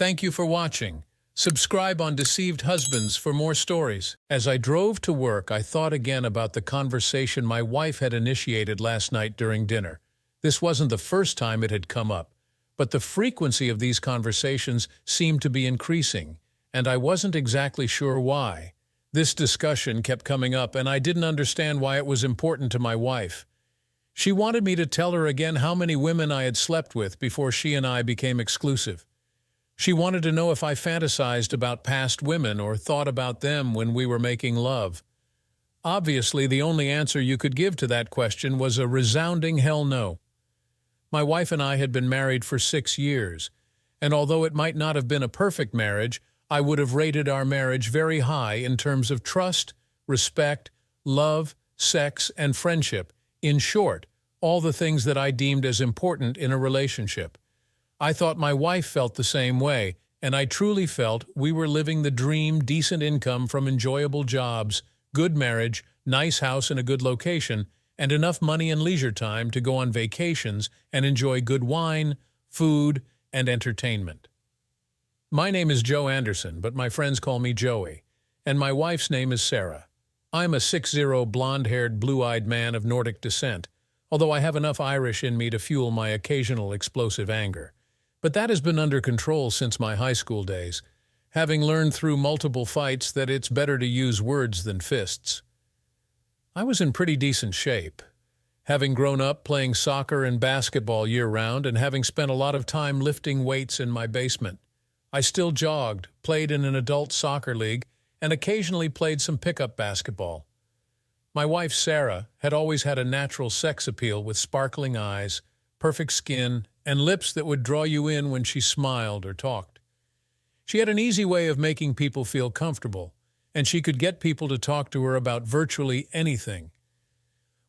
Thank you for watching. Subscribe on Deceived Husbands for more stories. As I drove to work, I thought again about the conversation my wife had initiated last night during dinner. This wasn't the first time it had come up, but the frequency of these conversations seemed to be increasing, and I wasn't exactly sure why. This discussion kept coming up, and I didn't understand why it was important to my wife. She wanted me to tell her again how many women I had slept with before she and I became exclusive. She wanted to know if I fantasized about past women or thought about them when we were making love. Obviously, the only answer you could give to that question was a resounding hell no. My wife and I had been married for 6 years, and although it might not have been a perfect marriage, I would have rated our marriage very high in terms of trust, respect, love, sex, and friendship. In short, all the things that I deemed as important in a relationship. I thought my wife felt the same way, and I truly felt we were living the dream: decent income from enjoyable jobs, good marriage, nice house in a good location, and enough money and leisure time to go on vacations and enjoy good wine, food, and entertainment. My name is Joe Anderson, but my friends call me Joey, and my wife's name is Sarah. I'm a 6'0", blonde-haired, blue-eyed man of Nordic descent, although I have enough Irish in me to fuel my occasional explosive anger. But that has been under control since my high school days, having learned through multiple fights that it's better to use words than fists. I was in pretty decent shape, having grown up playing soccer and basketball year-round and having spent a lot of time lifting weights in my basement. I still jogged, played in an adult soccer league, and occasionally played some pickup basketball. My wife, Sarah, had always had a natural sex appeal with sparkling eyes, perfect skin, and lips that would draw you in when she smiled or talked. She had an easy way of making people feel comfortable, and she could get people to talk to her about virtually anything.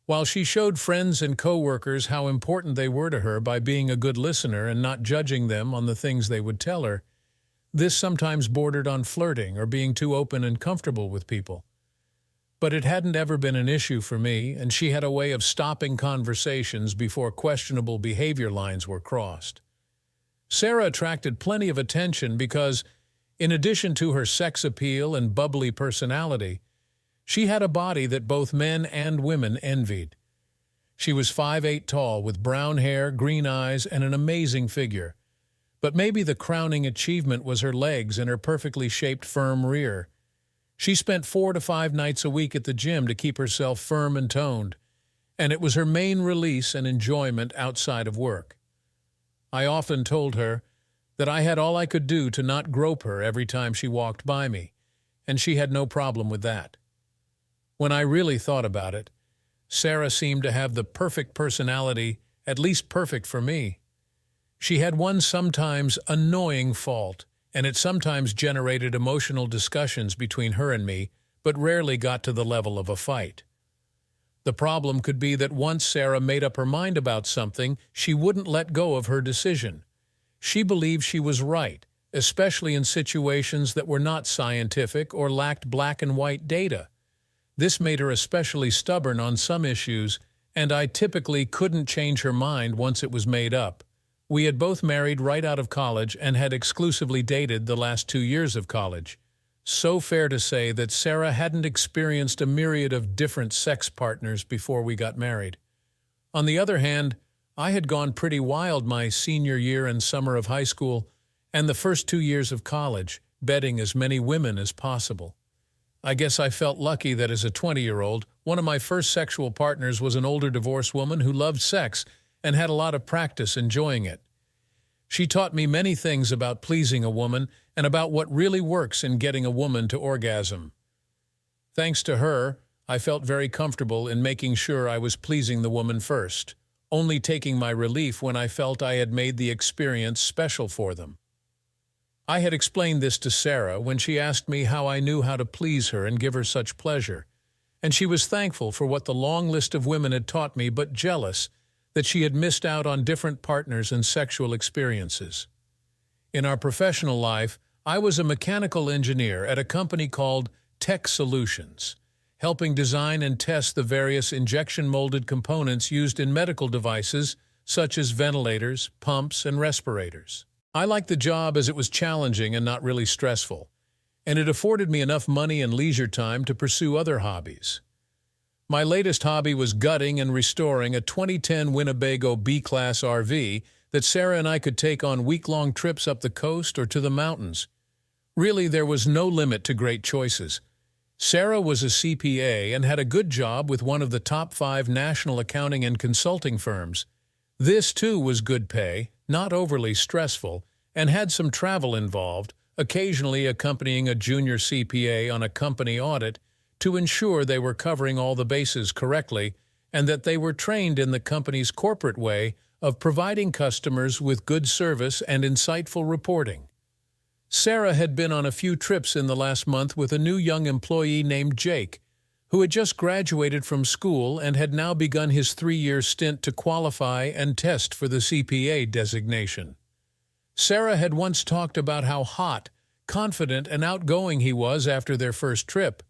While she showed friends and coworkers how important they were to her by being a good listener and not judging them on the things they would tell her, this sometimes bordered on flirting or being too open and comfortable with people. But it hadn't ever been an issue for me, and she had a way of stopping conversations before questionable behavior lines were crossed. Sarah attracted plenty of attention because, in addition to her sex appeal and bubbly personality, she had a body that both men and women envied. She was 5'8" tall, with brown hair, green eyes, and an amazing figure. But maybe the crowning achievement was her legs and her perfectly shaped, firm rear. She spent 4 to 5 nights a week at the gym to keep herself firm and toned, and it was her main release and enjoyment outside of work. I often told her that I had all I could do to not grope her every time she walked by me, and she had no problem with that. When I really thought about it, Sarah seemed to have the perfect personality, at least perfect for me. She had one sometimes annoying fault, and it sometimes generated emotional discussions between her and me, but rarely got to the level of a fight. The problem could be that once Sarah made up her mind about something, she wouldn't let go of her decision. She believed she was right, especially in situations that were not scientific or lacked black and white data. This made her especially stubborn on some issues, and I typically couldn't change her mind once it was made up. We had both married right out of college and had exclusively dated the last 2 years of college. So fair to say that Sarah hadn't experienced a myriad of different sex partners before we got married. On the other hand, I had gone pretty wild my senior year and summer of high school and the first 2 years of college, bedding as many women as possible. I guess I felt lucky that as a 20-year-old, one of my first sexual partners was an older divorced woman who loved sex and had a lot of practice enjoying it. She taught me many things about pleasing a woman and about what really works in getting a woman to orgasm. Thanks to her, I felt very comfortable in making sure I was pleasing the woman first, only taking my relief when I felt I had made the experience special for them. I had explained this to Sarah when she asked me how I knew how to please her and give her such pleasure, and she was thankful for what the long list of women had taught me, but jealous that she had missed out on different partners and sexual experiences. In our professional life, I was a mechanical engineer at a company called Tech Solutions, helping design and test the various injection-molded components used in medical devices such as ventilators, pumps, and respirators. I liked the job as it was challenging and not really stressful, and it afforded me enough money and leisure time to pursue other hobbies. My latest hobby was gutting and restoring a 2010 Winnebago B-Class RV that Sarah and I could take on week-long trips up the coast or to the mountains. Really, there was no limit to great choices. Sarah was a CPA and had a good job with one of the top 5 national accounting and consulting firms. This, too, was good pay, not overly stressful, and had some travel involved, occasionally accompanying a junior CPA on a company audit to ensure they were covering all the bases correctly and that they were trained in the company's corporate way of providing customers with good service and insightful reporting. Sarah had been on a few trips in the last month with a new young employee named Jake, who had just graduated from school and had now begun his 3-year stint to qualify and test for the CPA designation. Sarah had once talked about how hot, confident, and outgoing he was after their first trip,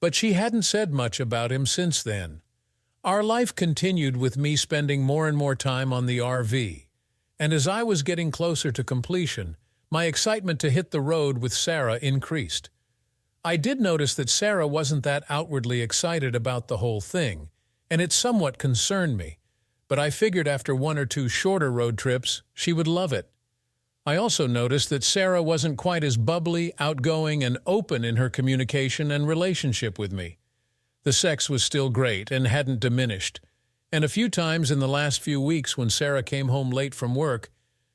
but she hadn't said much about him since then. Our life continued with me spending more and more time on the RV, and as I was getting closer to completion, my excitement to hit the road with Sarah increased. I did notice that Sarah wasn't that outwardly excited about the whole thing, and it somewhat concerned me, but I figured after 1 or 2 shorter road trips, she would love it. I also noticed that Sarah wasn't quite as bubbly, outgoing, and open in her communication and relationship with me. The sex was still great and hadn't diminished, and a few times in the last few weeks when Sarah came home late from work,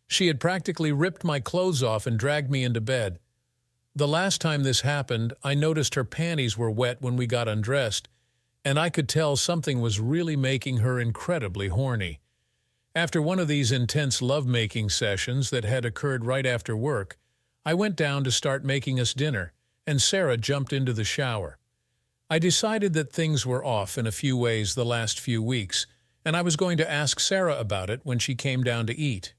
she had practically ripped my clothes off and dragged me into bed. The last time this happened, I noticed her panties were wet when we got undressed, and I could tell something was really making her incredibly horny. After one of these intense love-making sessions that had occurred right after work, I went down to start making us dinner, and Sarah jumped into the shower. I decided that things were off in a few ways the last few weeks, and I was going to ask Sarah about it when she came down to eat.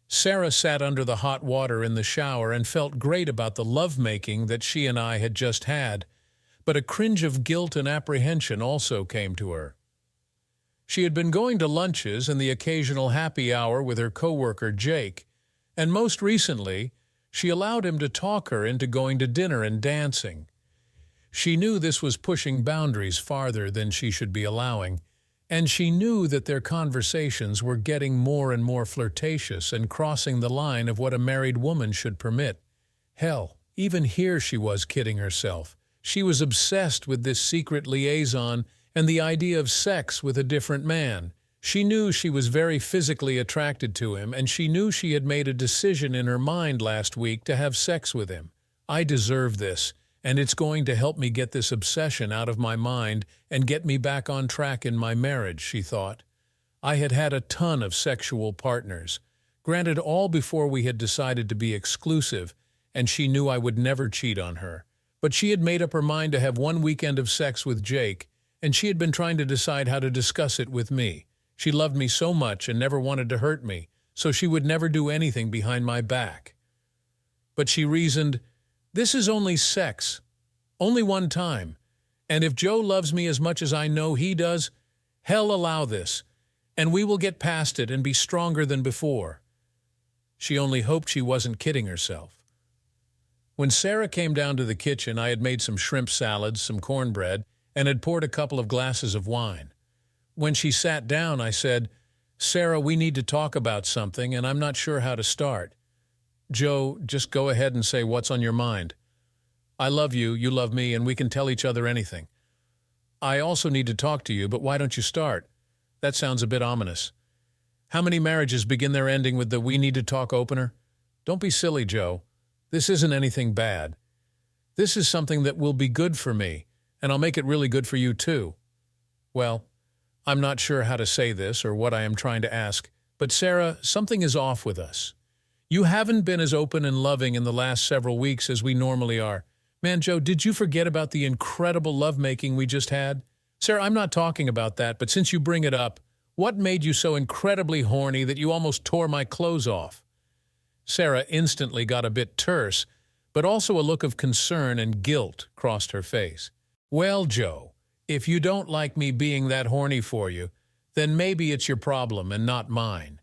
Sarah sat under the hot water in the shower and felt great about the lovemaking that she and I had just had, but a cringe of guilt and apprehension also came to her. She had been going to lunches and the occasional happy hour with her coworker Jake, and most recently, she allowed him to talk her into going to dinner and dancing. She knew this was pushing boundaries farther than she should be allowing, and she knew that their conversations were getting more and more flirtatious and crossing the line of what a married woman should permit. Hell, even here she was kidding herself. She was obsessed with this secret liaison and the idea of sex with a different man. She knew she was very physically attracted to him, and she knew she had made a decision in her mind last week to have sex with him. I deserve this, and it's going to help me get this obsession out of my mind and get me back on track in my marriage, she thought. I had had a ton of sexual partners, granted all before we had decided to be exclusive, and she knew I would never cheat on her. But she had made up her mind to have one weekend of sex with Jake, and she had been trying to decide how to discuss it with me. She loved me so much and never wanted to hurt me, so she would never do anything behind my back. But she reasoned, this is only sex, only one time, and if Joe loves me as much as I know he does, hell allow this, and we will get past it and be stronger than before. She only hoped she wasn't kidding herself. When Sarah came down to the kitchen, I had made some shrimp salads, some cornbread, and had poured a couple of glasses of wine. When she sat down, I said, Sarah, we need to talk about something, and I'm not sure how to start. Joe, just go ahead and say what's on your mind. I love you, you love me, and we can tell each other anything. I also need to talk to you, but why don't you start? That sounds a bit ominous. How many marriages begin their ending with the "we need to talk" opener? Don't be silly, Joe. This isn't anything bad. This is something that will be good for me, and I'll make it really good for you too. Well, I'm not sure how to say this or what I am trying to ask, but Sarah, something is off with us. You haven't been as open and loving in the last several weeks as we normally are. Man, Joe, did you forget about the incredible lovemaking we just had? Sarah, I'm not talking about that, but since you bring it up, what made you so incredibly horny that you almost tore my clothes off? Sarah instantly got a bit terse, but also a look of concern and guilt crossed her face. Well, Joe, if you don't like me being that horny for you, then maybe it's your problem and not mine.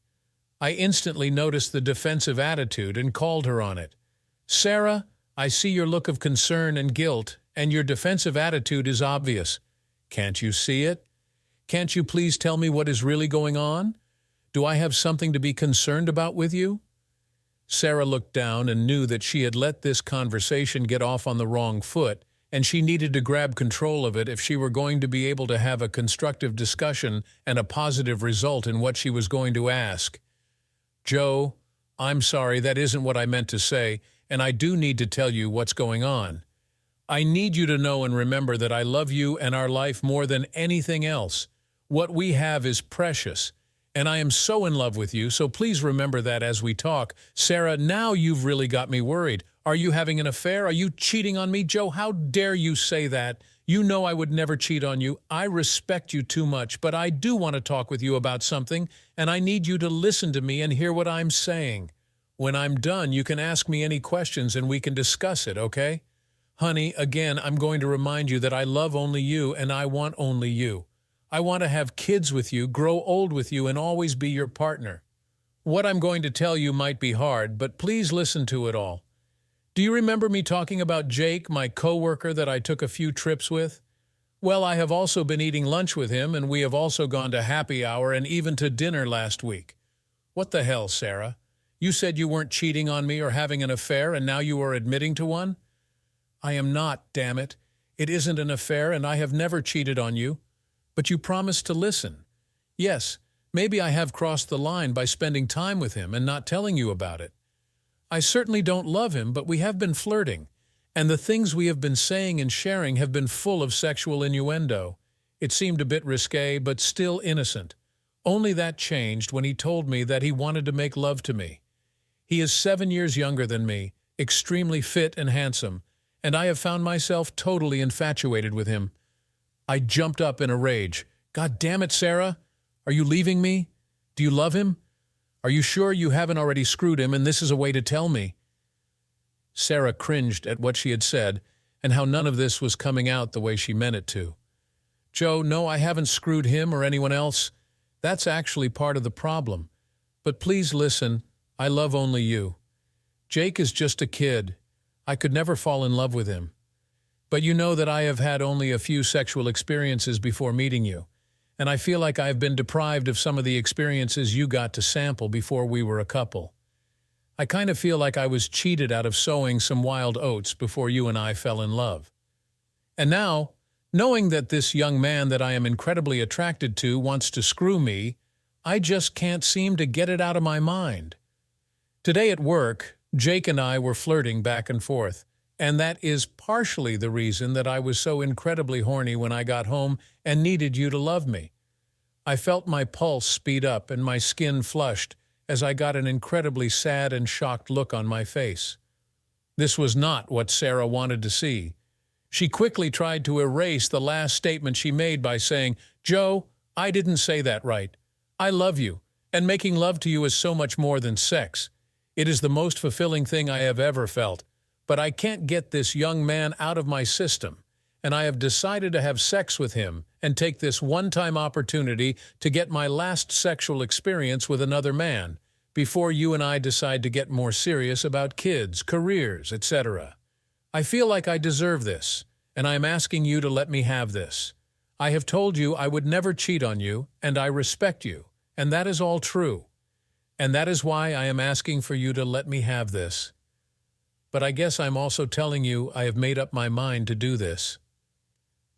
I instantly noticed the defensive attitude and called her on it. Sarah, I see your look of concern and guilt, and your defensive attitude is obvious. Can't you see it? Can't you please tell me what is really going on? Do I have something to be concerned about with you? Sarah looked down and knew that she had let this conversation get off on the wrong foot, and she needed to grab control of it if she were going to be able to have a constructive discussion and a positive result in what she was going to ask. Joe, I'm sorry, that isn't what I meant to say, and I do need to tell you what's going on. I need you to know and remember that I love you and our life more than anything else. What we have is precious, and I am so in love with you, so please remember that as we talk. Sarah, now you've really got me worried. Are you having an affair? Are you cheating on me? Joe, how dare you say that? You know I would never cheat on you. I respect you too much, but I do want to talk with you about something, and I need you to listen to me and hear what I'm saying. When I'm done, you can ask me any questions and we can discuss it, okay? Honey, again, I'm going to remind you that I love only you and I want only you. I want to have kids with you, grow old with you, and always be your partner. What I'm going to tell you might be hard, but please listen to it all. Do you remember me talking about Jake, my coworker that I took a few trips with? Well, I have also been eating lunch with him, and we have also gone to happy hour and even to dinner last week. What the hell, Sarah? You said you weren't cheating on me or having an affair, and now you are admitting to one? I am not, damn it. It isn't an affair, and I have never cheated on you. But you promised to listen. Yes, maybe I have crossed the line by spending time with him and not telling you about it. I certainly don't love him, but we have been flirting, and the things we have been saying and sharing have been full of sexual innuendo. It seemed a bit risque, but still innocent. Only that changed when he told me that he wanted to make love to me. He is 7 years younger than me, extremely fit and handsome, and I have found myself totally infatuated with him. I jumped up in a rage. God damn it, Sarah! Are you leaving me? Do you love him? Are you sure you haven't already screwed him and this is a way to tell me? Sarah cringed at what she had said and how none of this was coming out the way she meant it to. Joe, no, I haven't screwed him or anyone else. That's actually part of the problem. But please listen, I love only you. Jake is just a kid. I could never fall in love with him. But you know that I have had only a few sexual experiences before meeting you, and I feel like I have been deprived of some of the experiences you got to sample before we were a couple. I kind of feel like I was cheated out of sowing some wild oats before you and I fell in love. And now, knowing that this young man that I am incredibly attracted to wants to screw me, I just can't seem to get it out of my mind. Today at work, Jake and I were flirting back and forth. And that is partially the reason that I was so incredibly horny when I got home and needed you to love me. I felt my pulse speed up and my skin flushed as I got an incredibly sad and shocked look on my face. This was not what Sarah wanted to see. She quickly tried to erase the last statement she made by saying, Joe, I didn't say that right. I love you, and making love to you is so much more than sex. It is the most fulfilling thing I have ever felt. But I can't get this young man out of my system, and I have decided to have sex with him and take this one-time opportunity to get my last sexual experience with another man before you and I decide to get more serious about kids, careers, etc. I feel like I deserve this, and I am asking you to let me have this. I have told you I would never cheat on you, and I respect you, and that is all true. And that is why I am asking for you to let me have this. But I guess I'm also telling you I have made up my mind to do this.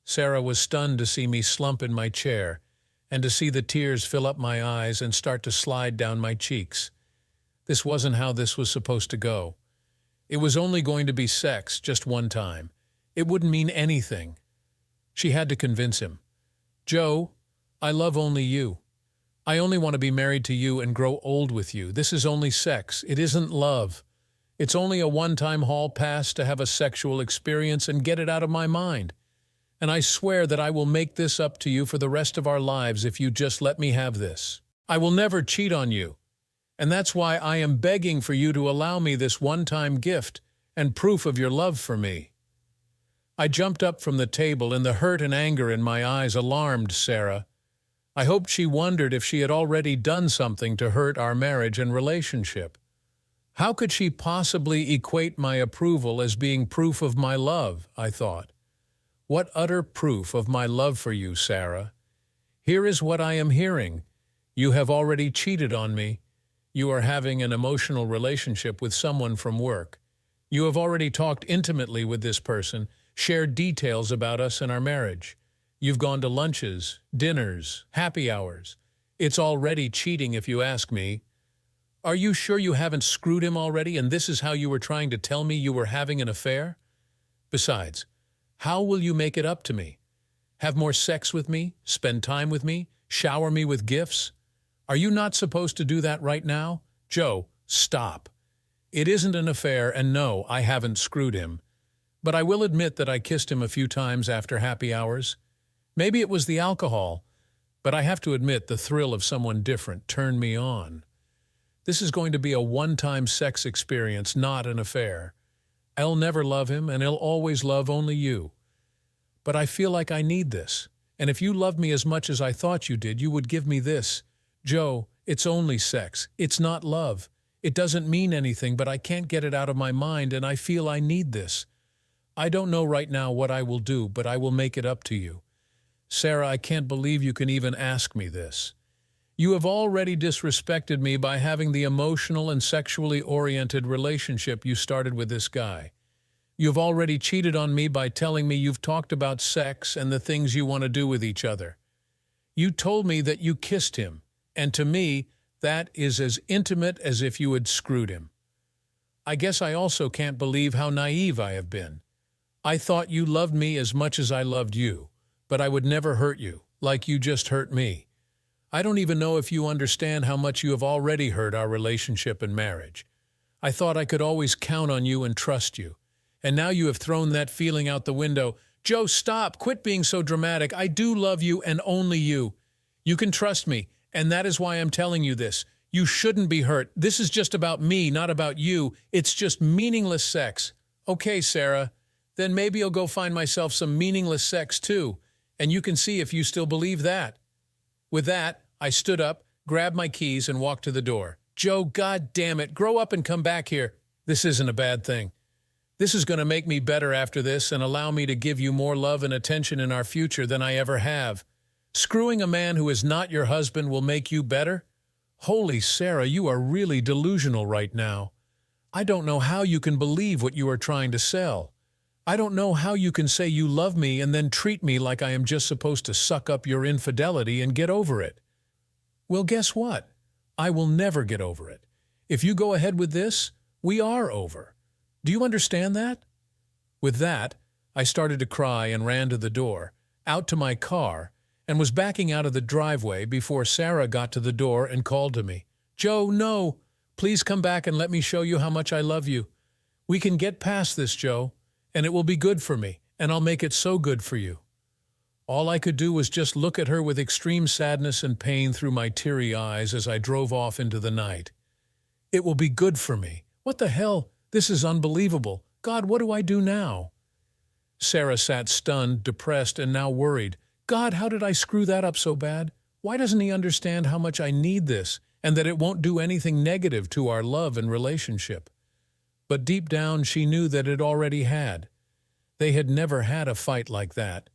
Sarah was stunned to see me slump in my chair and to see the tears fill up my eyes and start to slide down my cheeks. This wasn't how this was supposed to go. It was only going to be sex just one time. It wouldn't mean anything. She had to convince him. Joe, I love only you. I only want to be married to you and grow old with you. This is only sex. It isn't love. It's only a one-time hall pass to have a sexual experience and get it out of my mind. And I swear that I will make this up to you for the rest of our lives if you just let me have this. I will never cheat on you. And that's why I am begging for you to allow me this one-time gift and proof of your love for me. I jumped up from the table and the hurt and anger in my eyes alarmed Sarah. I hoped she wondered if she had already done something to hurt our marriage and relationship. How could she possibly equate my approval as being proof of my love, I thought. What utter proof of my love for you, Sarah? Here is what I am hearing. You have already cheated on me. You are having an emotional relationship with someone from work. You have already talked intimately with this person, shared details about us and our marriage. You've gone to lunches, dinners, happy hours. It's already cheating if you ask me. Are you sure you haven't screwed him already and this is how you were trying to tell me you were having an affair? Besides, how will you make it up to me? Have more sex with me? Spend time with me? Shower me with gifts? Are you not supposed to do that right now? Joe, stop. It isn't an affair, and no, I haven't screwed him. But I will admit that I kissed him a few times after happy hours. Maybe it was the alcohol, but I have to admit the thrill of someone different turned me on. This is going to be a one-time sex experience, not an affair. I'll never love him, and he'll always love only you. But I feel like I need this, and if you loved me as much as I thought you did, you would give me this. Joe, it's only sex. It's not love. It doesn't mean anything, but I can't get it out of my mind, and I feel I need this. I don't know right now what I will do, but I will make it up to you. Sarah, I can't believe you can even ask me this. You have already disrespected me by having the emotional and sexually oriented relationship you started with this guy. You've already cheated on me by telling me you've talked about sex and the things you want to do with each other. You told me that you kissed him, and to me, that is as intimate as if you had screwed him. I guess I also can't believe how naive I have been. I thought you loved me as much as I loved you, but I would never hurt you, like you just hurt me. I don't even know if you understand how much you have already hurt our relationship and marriage. I thought I could always count on you and trust you. And now you have thrown that feeling out the window. Joe, stop. Quit being so dramatic. I do love you and only you. You can trust me, and that is why I'm telling you this. You shouldn't be hurt. This is just about me, not about you. It's just meaningless sex. Okay, Sarah, then maybe I'll go find myself some meaningless sex too, and you can see if you still believe that. With that, I stood up, grabbed my keys, and walked to the door. Joe, God damn it, grow up and come back here. This isn't a bad thing. This is going to make me better after this and allow me to give you more love and attention in our future than I ever have. Screwing a man who is not your husband will make you better? Holy Sarah, you are really delusional right now. I don't know how you can believe what you are trying to sell. I don't know how you can say you love me and then treat me like I am just supposed to suck up your infidelity and get over it. Well, guess what? I will never get over it. If you go ahead with this, we are over. Do you understand that? With that, I started to cry and ran to the door, out to my car, and was backing out of the driveway before Sarah got to the door and called to me. Joe, no! Please come back and let me show you how much I love you. We can get past this, Joe, and it will be good for me, and I'll make it so good for you. All I could do was just look at her with extreme sadness and pain through my teary eyes as I drove off into the night. It will be good for me. What the hell? This is unbelievable. God, what do I do now? Sarah sat stunned, depressed, and now worried. God, how did I screw that up so bad? Why doesn't he understand how much I need this and that it won't do anything negative to our love and relationship? But deep down, she knew that it already had. They had never had a fight like that.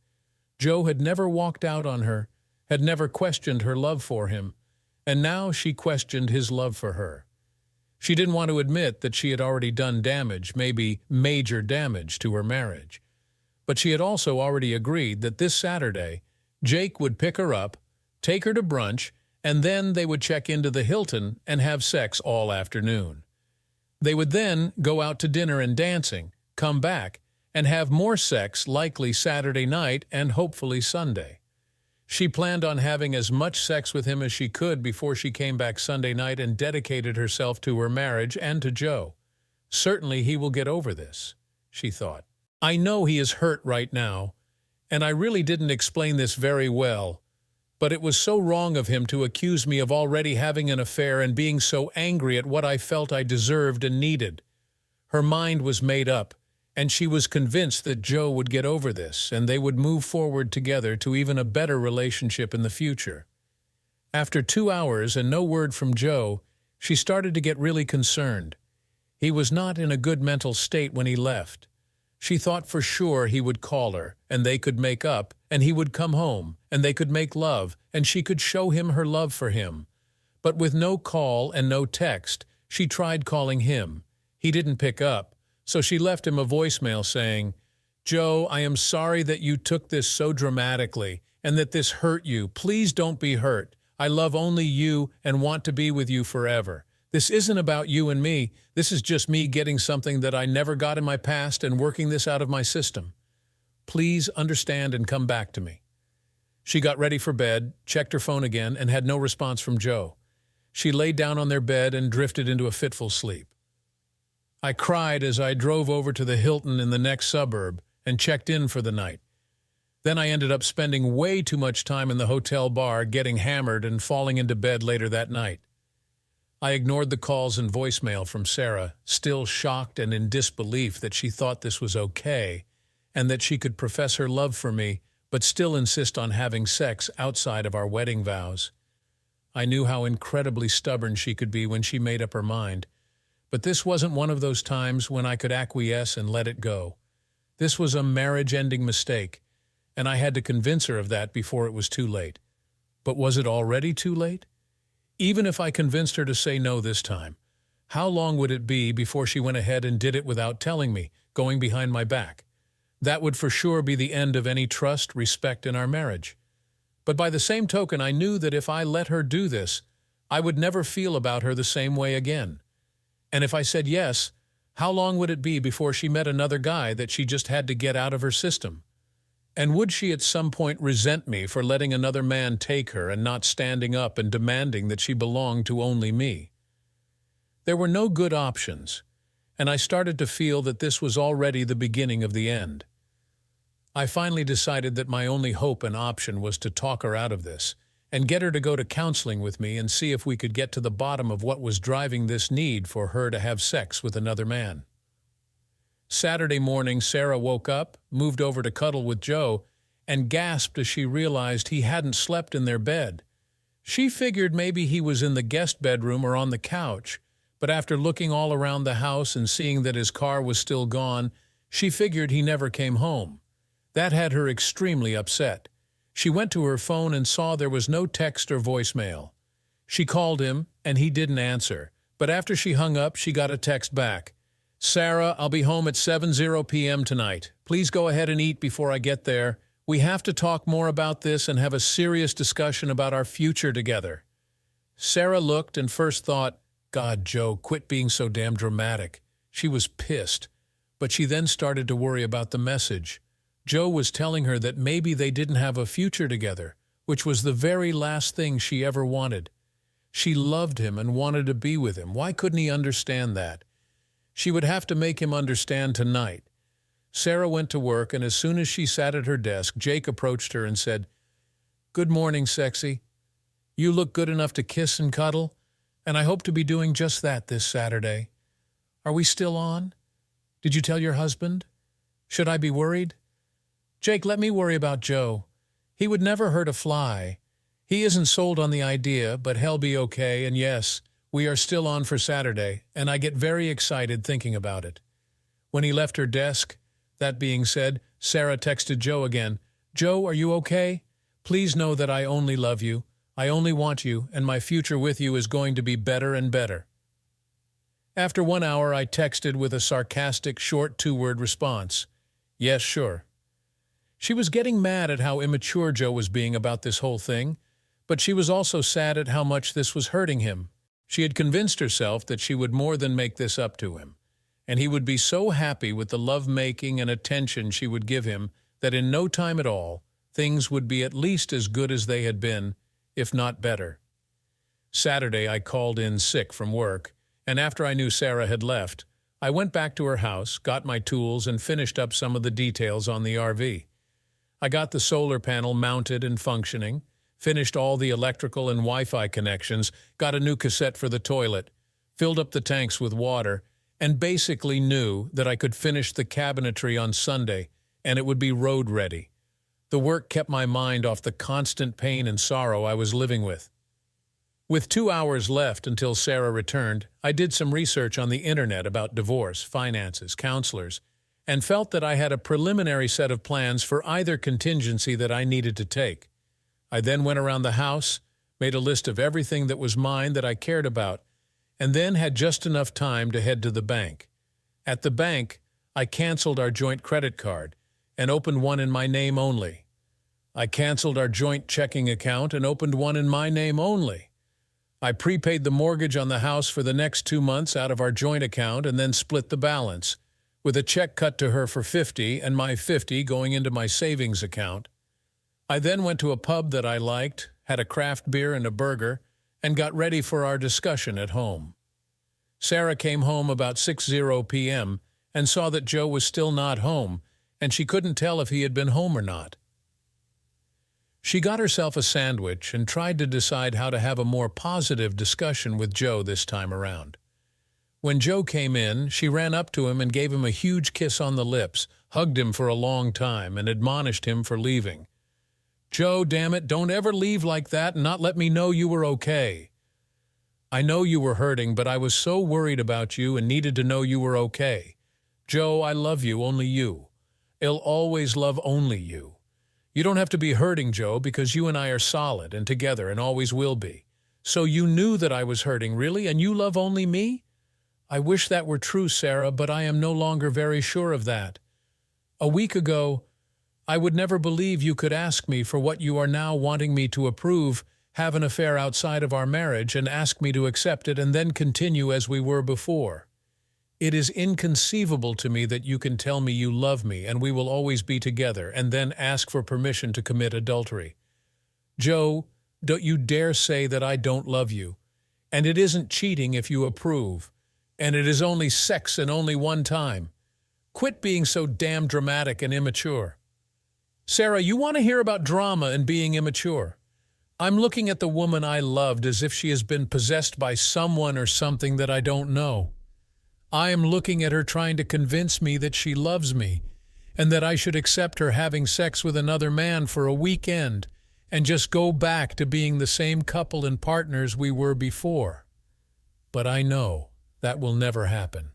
Joe had never walked out on her, had never questioned her love for him, and now she questioned his love for her. She didn't want to admit that she had already done damage, maybe major damage, to her marriage. But she had also already agreed that this Saturday, Jake would pick her up, take her to brunch, and then they would check into the Hilton and have sex all afternoon. They would then go out to dinner and dancing, come back, and have more sex likely Saturday night and hopefully Sunday. She planned on having as much sex with him as she could before she came back Sunday night and dedicated herself to her marriage and to Joe. Certainly he will get over this, she thought. I know he is hurt right now, and I really didn't explain this very well, but it was so wrong of him to accuse me of already having an affair and being so angry at what I felt I deserved and needed. Her mind was made up, and she was convinced that Joe would get over this and they would move forward together to even a better relationship in the future. After 2 hours and no word from Joe, she started to get really concerned. He was not in a good mental state when he left. She thought for sure he would call her, and they could make up, and he would come home, and they could make love, and she could show him her love for him. But with no call and no text, she tried calling him. He didn't pick up, so she left him a voicemail saying, "Joe, I am sorry that you took this so dramatically, and that this hurt you. Please don't be hurt. I love only you and want to be with you forever. This isn't about you and me. This is just me getting something that I never got in my past and working this out of my system. Please understand and come back to me." She got ready for bed, checked her phone again, and had no response from Joe. She laid down on their bed and drifted into a fitful sleep. I cried as I drove over to the Hilton in the next suburb and checked in for the night. Then I ended up spending way too much time in the hotel bar, getting hammered and falling into bed later that night. I ignored the calls and voicemail from Sarah, still shocked and in disbelief that she thought this was okay, and that she could profess her love for me, but still insist on having sex outside of our wedding vows. I knew how incredibly stubborn she could be when she made up her mind, but this wasn't one of those times when I could acquiesce and let it go. This was a marriage-ending mistake, and I had to convince her of that before it was too late. But was it already too late? Even if I convinced her to say no this time, how long would it be before she went ahead and did it without telling me, going behind my back? That would for sure be the end of any trust, respect in our marriage. But by the same token, I knew that if I let her do this, I would never feel about her the same way again. And if I said yes, how long would it be before she met another guy that she just had to get out of her system? And would she at some point resent me for letting another man take her and not standing up and demanding that she belonged to only me? There were no good options, and I started to feel that this was already the beginning of the end. I finally decided that my only hope and option was to talk her out of this and get her to go to counseling with me and see if we could get to the bottom of what was driving this need for her to have sex with another man. Saturday morning, Sarah woke up, moved over to cuddle with Joe, and gasped as she realized he hadn't slept in their bed. She figured maybe he was in the guest bedroom or on the couch, but after looking all around the house and seeing that his car was still gone, she figured he never came home. That had her extremely upset. She went to her phone and saw there was no text or voicemail. She called him, and he didn't answer, but after she hung up, she got a text back. "Sarah, I'll be home at 7:00 p.m. tonight. Please go ahead and eat before I get there. We have to talk more about this and have a serious discussion about our future together." Sarah looked and first thought, "God, Joe, quit being so damn dramatic." She was pissed, but she then started to worry about the message. Joe was telling her that maybe they didn't have a future together, which was the very last thing she ever wanted. She loved him and wanted to be with him. Why couldn't he understand that? She would have to make him understand tonight. Sarah went to work, and as soon as she sat at her desk, Jake approached her and said, "Good morning, sexy. You look good enough to kiss and cuddle, and I hope to be doing just that this Saturday. Are we still on? Did you tell your husband? Should I be worried?" "Jake, let me worry about Joe. He would never hurt a fly. He isn't sold on the idea, but he'll be okay, and yes, we are still on for Saturday, and I get very excited thinking about it." When he left her desk, that being said, Sarah texted Joe again. "Joe, are you okay? Please know that I only love you. I only want you, and my future with you is going to be better and better." After 1 hour, I texted with a sarcastic, short 2-word response. "Yes, sure." She was getting mad at how immature Joe was being about this whole thing, but she was also sad at how much this was hurting him. She had convinced herself that she would more than make this up to him, and he would be so happy with the love-making and attention she would give him that in no time at all, things would be at least as good as they had been, if not better. Saturday, I called in sick from work, and after I knew Sarah had left, I went back to her house, got my tools, and finished up some of the details on the RV. I got the solar panel mounted and functioning, finished all the electrical and Wi-Fi connections, got a new cassette for the toilet, filled up the tanks with water, and basically knew that I could finish the cabinetry on Sunday and it would be road ready. The work kept my mind off the constant pain and sorrow I was living with. With 2 hours left until Sarah returned, I did some research on the internet about divorce, finances, counselors, and felt that I had a preliminary set of plans for either contingency that I needed to take. I then went around the house, made a list of everything that was mine that I cared about, and then had just enough time to head to the bank. At the bank, I canceled our joint credit card and opened one in my name only. I canceled our joint checking account and opened one in my name only. I prepaid the mortgage on the house for the next 2 months out of our joint account and then split the balance, with a check cut to her for $50 and my $50 going into my savings account. I then went to a pub that I liked, had a craft beer and a burger, and got ready for our discussion at home. Sarah came home about 6:00 p.m. and saw that Joe was still not home, and she couldn't tell if he had been home or not. She got herself a sandwich and tried to decide how to have a more positive discussion with Joe this time around. When Joe came in, she ran up to him and gave him a huge kiss on the lips, hugged him for a long time, and admonished him for leaving. "Joe, damn it, don't ever leave like that and not let me know you were okay. I know you were hurting, but I was so worried about you and needed to know you were okay. Joe, I love you, only you. I'll always love only you. You don't have to be hurting, Joe, because you and I are solid and together and always will be. So you knew that I was hurting, really, and you love only me? I wish that were true, Sarah, but I am no longer very sure of that. A week ago, I would never believe you could ask me for what you are now wanting me to approve, have an affair outside of our marriage, and ask me to accept it and then continue as we were before. It is inconceivable to me that you can tell me you love me and we will always be together and then ask for permission to commit adultery. Joe, don't you dare say that I don't love you. And it isn't cheating if you approve. And it is only sex and only one time. Quit being so damn dramatic and immature. Sarah, you want to hear about drama and being immature? I'm looking at the woman I loved as if she has been possessed by someone or something that I don't know. I am looking at her trying to convince me that she loves me and that I should accept her having sex with another man for a weekend and just go back to being the same couple and partners we were before. But I know that will never happen.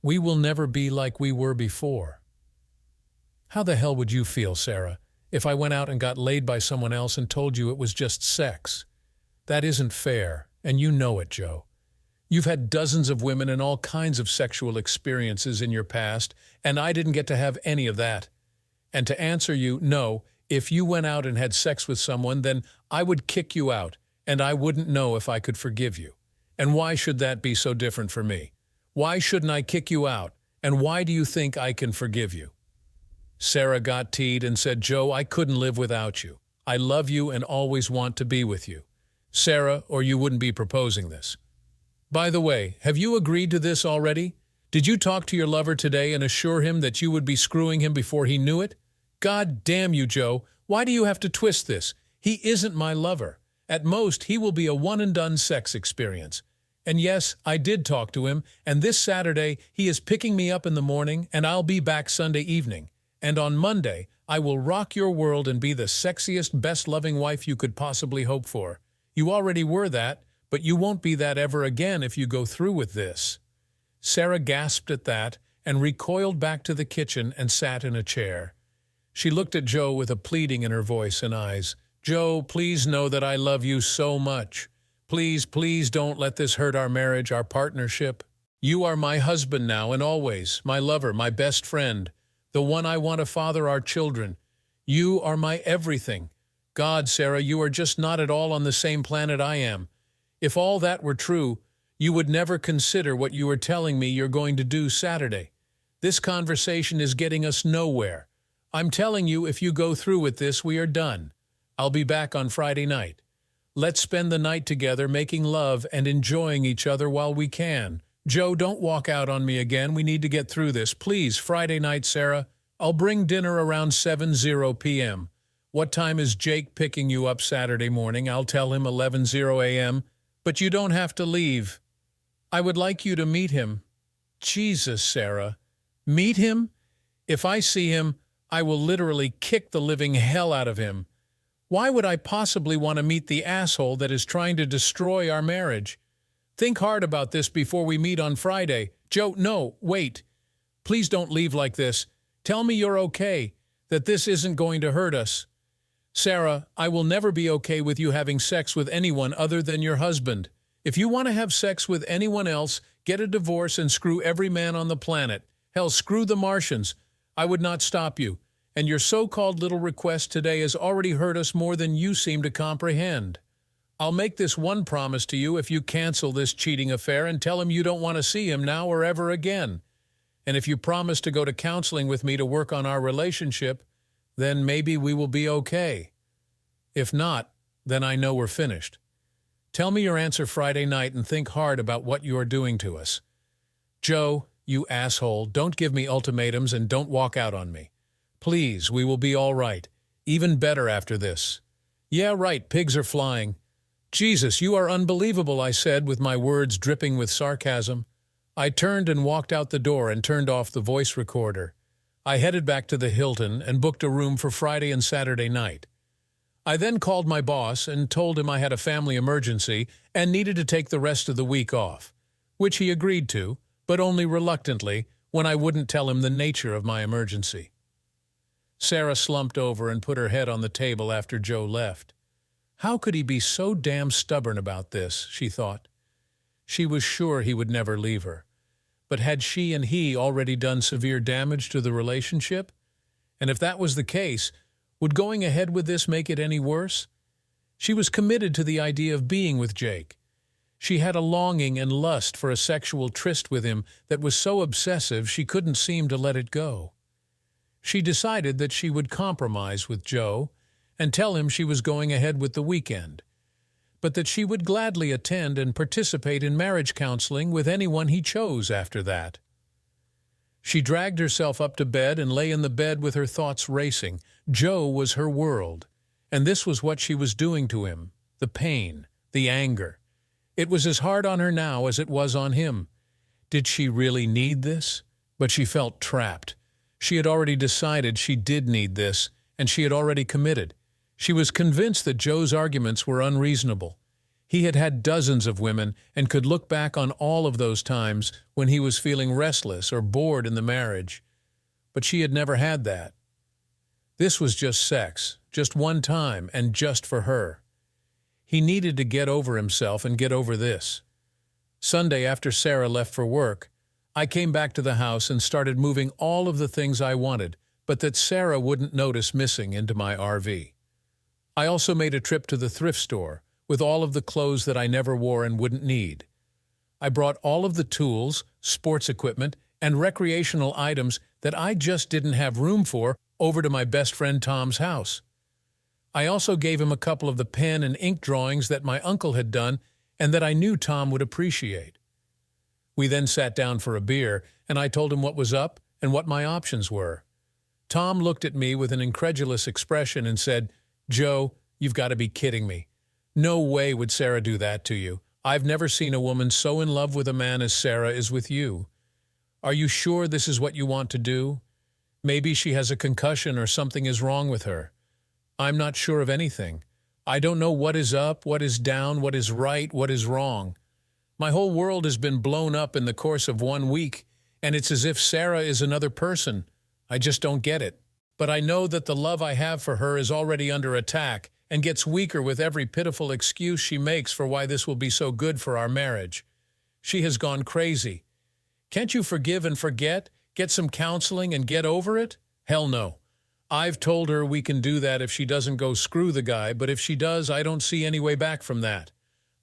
We will never be like we were before. How the hell would you feel, Sarah, if I went out and got laid by someone else and told you it was just sex? That isn't fair, and you know it, Joe. You've had dozens of women and all kinds of sexual experiences in your past, and I didn't get to have any of that. And to answer you, no, if you went out and had sex with someone, then I would kick you out, and I wouldn't know if I could forgive you. And why should that be so different for me? Why shouldn't I kick you out, and why do you think I can forgive you? Sarah got teed and said, Joe, I couldn't live without you. I love you and always want to be with you. Sarah, or you wouldn't be proposing this. By the way, have you agreed to this already? Did you talk to your lover today and assure him that you would be screwing him before he knew it? God damn you, Joe. Why do you have to twist this? He isn't my lover. At most, he will be a one-and-done sex experience. And yes, I did talk to him, and this Saturday he is picking me up in the morning, and I'll be back Sunday evening. And on Monday, I will rock your world and be the sexiest, best-loving wife you could possibly hope for. You already were that, but you won't be that ever again if you go through with this. Sarah gasped at that and recoiled back to the kitchen and sat in a chair. She looked at Joe with a pleading in her voice and eyes. Joe, please know that I love you so much. Please, please don't let this hurt our marriage, our partnership. You are my husband now and always, my lover, my best friend, the one I want to father our children. You are my everything. God, Sarah, you are just not at all on the same planet I am. If all that were true, you would never consider what you are telling me you're going to do Saturday. This conversation is getting us nowhere. I'm telling you, if you go through with this, we are done. I'll be back on Friday night. Let's spend the night together making love and enjoying each other while we can. Joe, don't walk out on me again. We need to get through this. Please, Friday night, Sarah. I'll bring dinner around 7:00 p.m. What time is Jake picking you up Saturday morning? I'll tell him 11:00 a.m. But you don't have to leave. I would like you to meet him. Jesus, Sarah. Meet him? If I see him, I will literally kick the living hell out of him. Why would I possibly want to meet the asshole that is trying to destroy our marriage? Think hard about this before we meet on Friday. Joe, no, wait. Please don't leave like this. Tell me you're okay, that this isn't going to hurt us. Sarah, I will never be okay with you having sex with anyone other than your husband. If you want to have sex with anyone else, get a divorce and screw every man on the planet. Hell, screw the Martians. I would not stop you. And your so-called little request today has already hurt us more than you seem to comprehend. I'll make this one promise to you if you cancel this cheating affair and tell him you don't want to see him now or ever again. And if you promise to go to counseling with me to work on our relationship, then maybe we will be okay. If not, then I know we're finished. Tell me your answer Friday night and think hard about what you are doing to us. Joe, you asshole, don't give me ultimatums and don't walk out on me. Please, we will be all right. Even better after this. Yeah, right, pigs are flying. Jesus, you are unbelievable, I said, with my words dripping with sarcasm. I turned and walked out the door and turned off the voice recorder. I headed back to the Hilton and booked a room for Friday and Saturday night. I then called my boss and told him I had a family emergency and needed to take the rest of the week off, which he agreed to, but only reluctantly when I wouldn't tell him the nature of my emergency. Sarah slumped over and put her head on the table after Joe left. How could he be so damn stubborn about this, she thought. She was sure he would never leave her. But had she and he already done severe damage to the relationship? And if that was the case, would going ahead with this make it any worse? She was committed to the idea of being with Jake. She had a longing and lust for a sexual tryst with him that was so obsessive she couldn't seem to let it go. She decided that she would compromise with Joe and tell him she was going ahead with the weekend, but that she would gladly attend and participate in marriage counseling with anyone he chose after that. She dragged herself up to bed and lay in the bed with her thoughts racing. Joe was her world, and this was what she was doing to him, the pain, the anger. It was as hard on her now as it was on him. Did she really need this? But she felt trapped. She had already decided she did need this, and she had already committed. She was convinced that Joe's arguments were unreasonable. He had had dozens of women and could look back on all of those times when he was feeling restless or bored in the marriage. But she had never had that. This was just sex, just one time, and just for her. He needed to get over himself and get over this. Sunday, after Sarah left for work, I came back to the house and started moving all of the things I wanted, but that Sarah wouldn't notice missing into my RV. I also made a trip to the thrift store with all of the clothes that I never wore and wouldn't need. I brought all of the tools, sports equipment, and recreational items that I just didn't have room for over to my best friend Tom's house. I also gave him a couple of the pen and ink drawings that my uncle had done and that I knew Tom would appreciate. We then sat down for a beer, and I told him what was up and what my options were. Tom looked at me with an incredulous expression and said, "Joe, you've got to be kidding me. No way would Sarah do that to you. I've never seen a woman so in love with a man as Sarah is with you. Are you sure this is what you want to do? Maybe she has a concussion or something is wrong with her. I'm not sure of anything. I don't know what is up, what is down, what is right, what is wrong. My whole world has been blown up in the course of 1 week, and it's as if Sarah is another person. I just don't get it. But I know that the love I have for her is already under attack and gets weaker with every pitiful excuse she makes for why this will be so good for our marriage. She has gone crazy. Can't you forgive and forget, get some counseling and get over it? Hell no. I've told her we can do that if she doesn't go screw the guy, but if she does, I don't see any way back from that.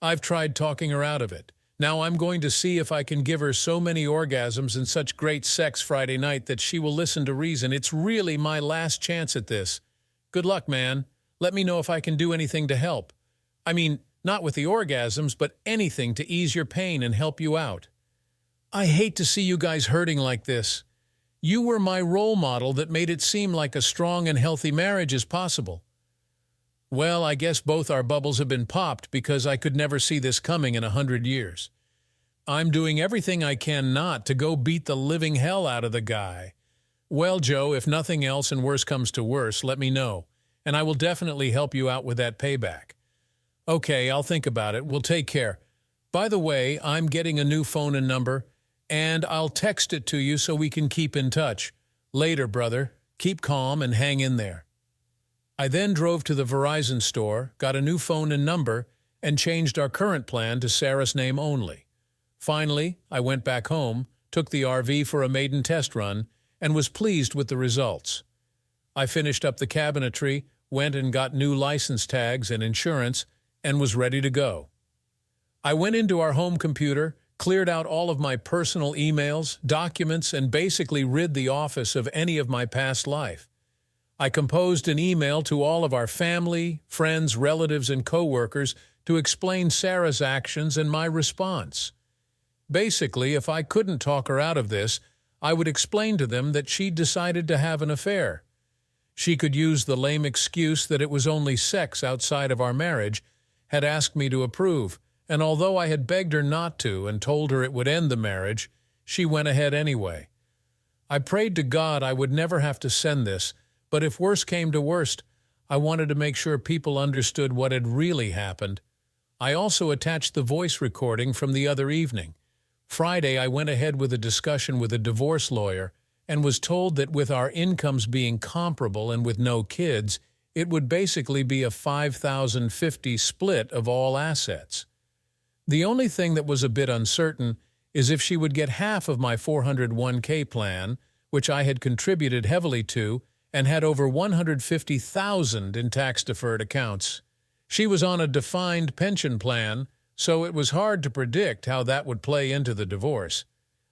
I've tried talking her out of it. Now I'm going to see if I can give her so many orgasms and such great sex Friday night that she will listen to reason. It's really my last chance at this. Good luck, man. Let me know if I can do anything to help. I mean, not with the orgasms, but anything to ease your pain and help you out. I hate to see you guys hurting like this. You were my role model that made it seem like a strong and healthy marriage is possible. Well, I guess both our bubbles have been popped because I could never see this coming in 100 years. I'm doing everything I can not to go beat the living hell out of the guy. Well, Joe, if nothing else and worse comes to worse, let me know. and I will definitely help you out with that payback. Okay, I'll think about it. We'll take care. By the way, I'm getting a new phone and number, and I'll text it to you so we can keep in touch. Later, brother. Keep calm and hang in there. I then drove to the Verizon store, got a new phone and number, and changed our current plan to Sarah's name only. Finally, I went back home, took the RV for a maiden test run, and was pleased with the results. I finished up the cabinetry, went and got new license tags and insurance, and was ready to go. I went into our home computer, cleared out all of my personal emails, documents, and basically rid the office of any of my past life. I composed an email to all of our family, friends, relatives, and coworkers to explain Sarah's actions and my response. Basically, if I couldn't talk her out of this, I would explain to them that she'd decided to have an affair. She could use the lame excuse that it was only sex outside of our marriage, had asked me to approve, and although I had begged her not to and told her it would end the marriage, she went ahead anyway. I prayed to God I would never have to send this, but if worse came to worst, I wanted to make sure people understood what had really happened. I also attached the voice recording from the other evening. Friday, I went ahead with a discussion with a divorce lawyer and was told that with our incomes being comparable and with no kids, it would basically be a 50-50 split of all assets. The only thing that was a bit uncertain is if she would get half of my 401k plan, which I had contributed heavily to and had over $150,000 in tax-deferred accounts. She was on a defined pension plan, so it was hard to predict how that would play into the divorce.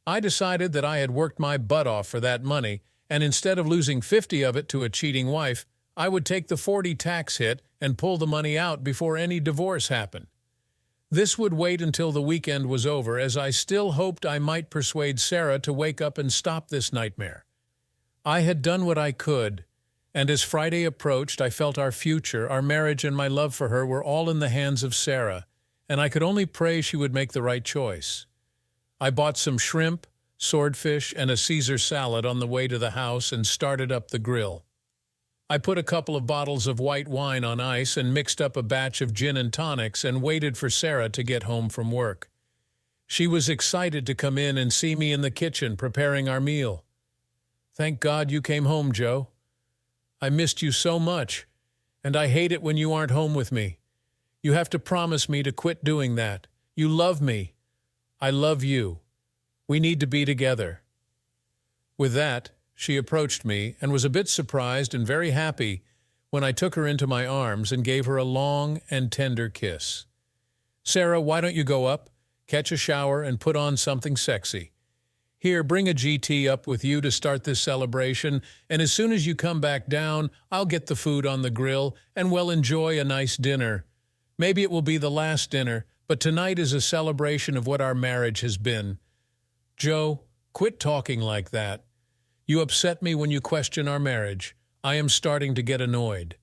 I decided that I had worked my butt off for that money, and instead of losing 50 of it to a cheating wife, I would take the 40 tax hit and pull the money out before any divorce happened. This would wait until the weekend was over, as I still hoped I might persuade Sarah to wake up and stop this nightmare. I had done what I could, and as Friday approached, I felt our future, our marriage, and my love for her were all in the hands of Sarah, and I could only pray she would make the right choice. I bought some shrimp, swordfish, and a Caesar salad on the way to the house and started up the grill. I put a couple of bottles of white wine on ice and mixed up a batch of gin and tonics and waited for Sarah to get home from work. She was excited to come in and see me in the kitchen preparing our meal. "Thank God you came home, Joe. I missed you so much, and I hate it when you aren't home with me. You have to promise me to quit doing that. You love me. I love you. We need to be together." With that, she approached me and was a bit surprised and very happy when I took her into my arms and gave her a long and tender kiss. "Sarah, why don't you go up, catch a shower, and put on something sexy? Here, bring a GT up with you to start this celebration, and as soon as you come back down, I'll get the food on the grill, and we'll enjoy a nice dinner. Maybe it will be the last dinner, but tonight is a celebration of what our marriage has been. Joe, quit talking like that. You upset me when you question our marriage. I am starting to get annoyed.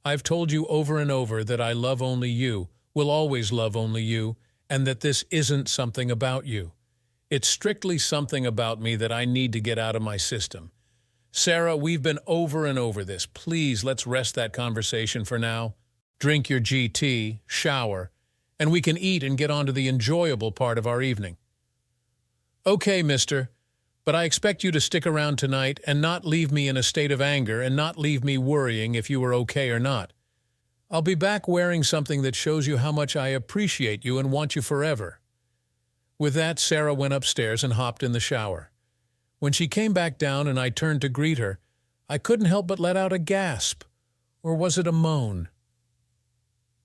I've told you over and over that I love only you, will always love only you, and that this isn't something about you. It's strictly something about me that I need to get out of my system. Sarah, we've been over and over this. Please, let's rest that conversation for now. Drink your GT, shower, and we can eat and get on to the enjoyable part of our evening." "Okay, mister, but I expect you to stick around tonight and not leave me in a state of anger and not leave me worrying if you are okay or not. I'll be back wearing something that shows you how much I appreciate you and want you forever." With that, Sarah went upstairs and hopped in the shower. When she came back down and I turned to greet her, I couldn't help but let out a gasp. Or was it a moan?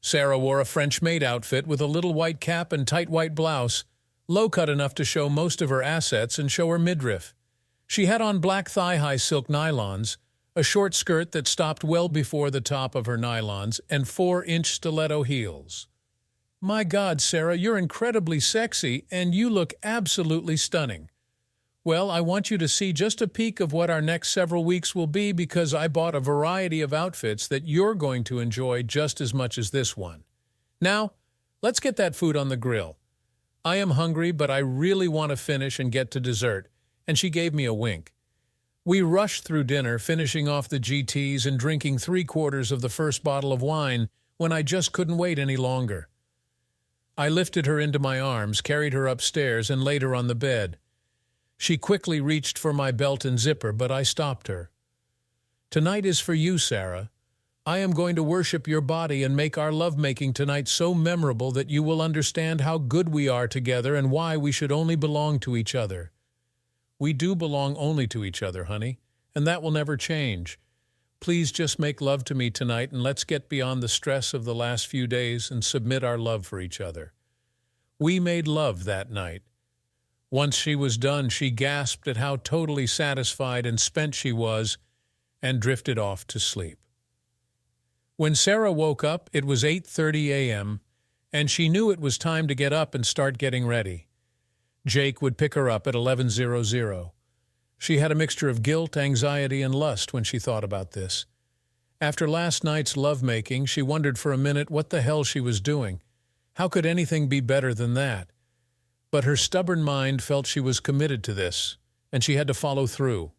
Sarah wore a French maid outfit with a little white cap and tight white blouse, low-cut enough to show most of her assets and show her midriff. She had on black thigh-high silk nylons, a short skirt that stopped well before the top of her nylons, and 4-inch stiletto heels. "My God, Sarah, you're incredibly sexy, and you look absolutely stunning. Well, I want you to see just a peek of what our next several weeks will be because I bought a variety of outfits that you're going to enjoy just as much as this one. Now, let's get that food on the grill. I am hungry, but I really want to finish and get to dessert," and she gave me a wink. We rushed through dinner, finishing off the GTs and drinking 3/4 of the first bottle of wine when I just couldn't wait any longer. I lifted her into my arms, carried her upstairs, and laid her on the bed. She quickly reached for my belt and zipper, but I stopped her. "Tonight is for you, Sarah. I am going to worship your body and make our lovemaking tonight so memorable that you will understand how good we are together and why we should only belong to each other." We do belong only to each other, honey, and that will never change. Please just make love to me tonight and let's get beyond the stress of the last few days and submit our love for each other. We made love that night. Once she was done, she gasped at how totally satisfied and spent she was and drifted off to sleep. When Sarah woke up, it was 8:30 a.m., and she knew it was time to get up and start getting ready. Jake would pick her up at 11:00. She had a mixture of guilt, anxiety, and lust when she thought about this. After last night's lovemaking, she wondered for a minute what the hell she was doing. How could anything be better than that? But her stubborn mind felt she was committed to this, and she had to follow through.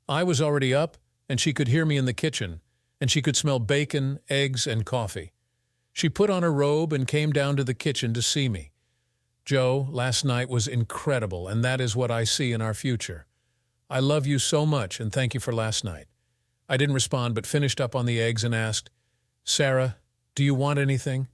I was already up, and she could hear me in the kitchen, and she could smell bacon, eggs, and coffee. She put on her robe and came down to the kitchen to see me. "Joe, last night was incredible, and that is what I see in our future. I love you so much, and thank you for last night." I didn't respond, but finished up on the eggs and asked, "Sarah, do you want anything?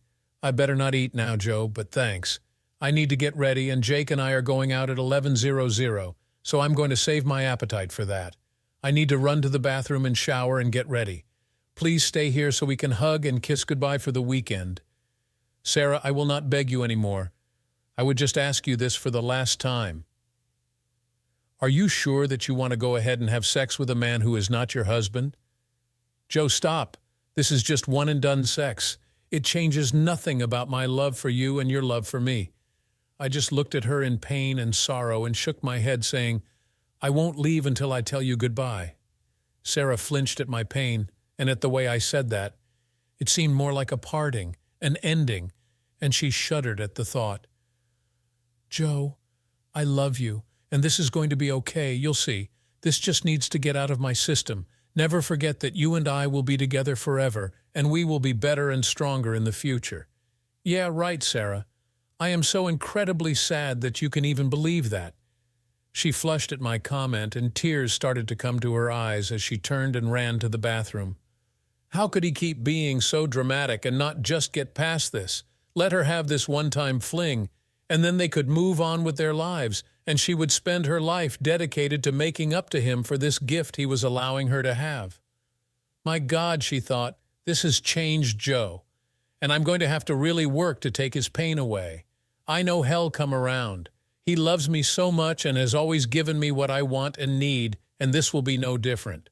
I better not eat now, Joe, but thanks. I need to get ready, and Jake and I are going out at 11:00, so I'm going to save my appetite for that. I need to run to the bathroom and shower and get ready. Please stay here so we can hug and kiss goodbye for the weekend. Sarah, I will not beg you anymore. I would just ask you this for the last time. Are you sure that you want to go ahead and have sex with a man who is not your husband?" "Joe, stop. This is just one-and-done sex. It changes nothing about my love for you and your love for me." I just looked at her in pain and sorrow and shook my head, saying, "I won't leave until I tell you goodbye." Sarah flinched at my pain and at the way I said that. It seemed more like a parting, an ending, and she shuddered at the thought. "Joe, I love you, and this is going to be okay, you'll see. This just needs to get out of my system. Never forget that you and I will be together forever, and we will be better and stronger in the future." "Yeah, right, Sarah. I am so incredibly sad that you can even believe that." She flushed at my comment, and tears started to come to her eyes as she turned and ran to the bathroom. How could he keep being so dramatic and not just get past this? Let her have this one-time fling, and then they could move on with their lives, and she would spend her life dedicated to making up to him for this gift he was allowing her to have. My God, she thought, this has changed Joe, and I'm going to have to really work to take his pain away. I know hell come around. He loves me so much and has always given me what I want and need, and this will be no different.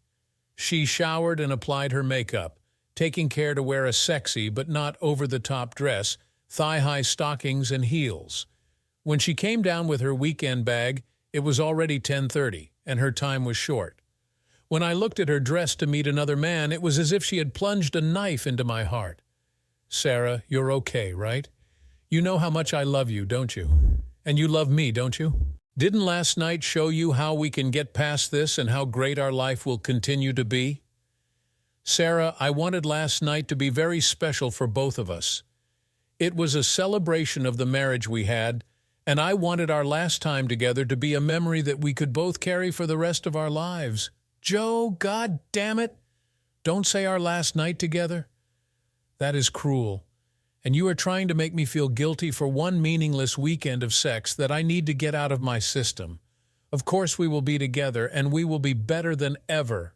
She showered and applied her makeup, taking care to wear a sexy but not over-the-top dress, thigh-high stockings, and heels. When she came down with her weekend bag, it was already 10:30, and her time was short. When I looked at her dress to meet another man, it was as if she had plunged a knife into my heart. "Sarah, you're okay, right? You know how much I love you, don't you? And you love me, don't you? Didn't last night show you how we can get past this and how great our life will continue to be? Sarah, I wanted last night to be very special for both of us. It was a celebration of the marriage we had, and I wanted our last time together to be a memory that we could both carry for the rest of our lives. Joe, God damn it! Don't say our last night together. That is cruel. And you are trying to make me feel guilty for one meaningless weekend of sex that I need to get out of my system. Of course we will be together, and we will be better than ever."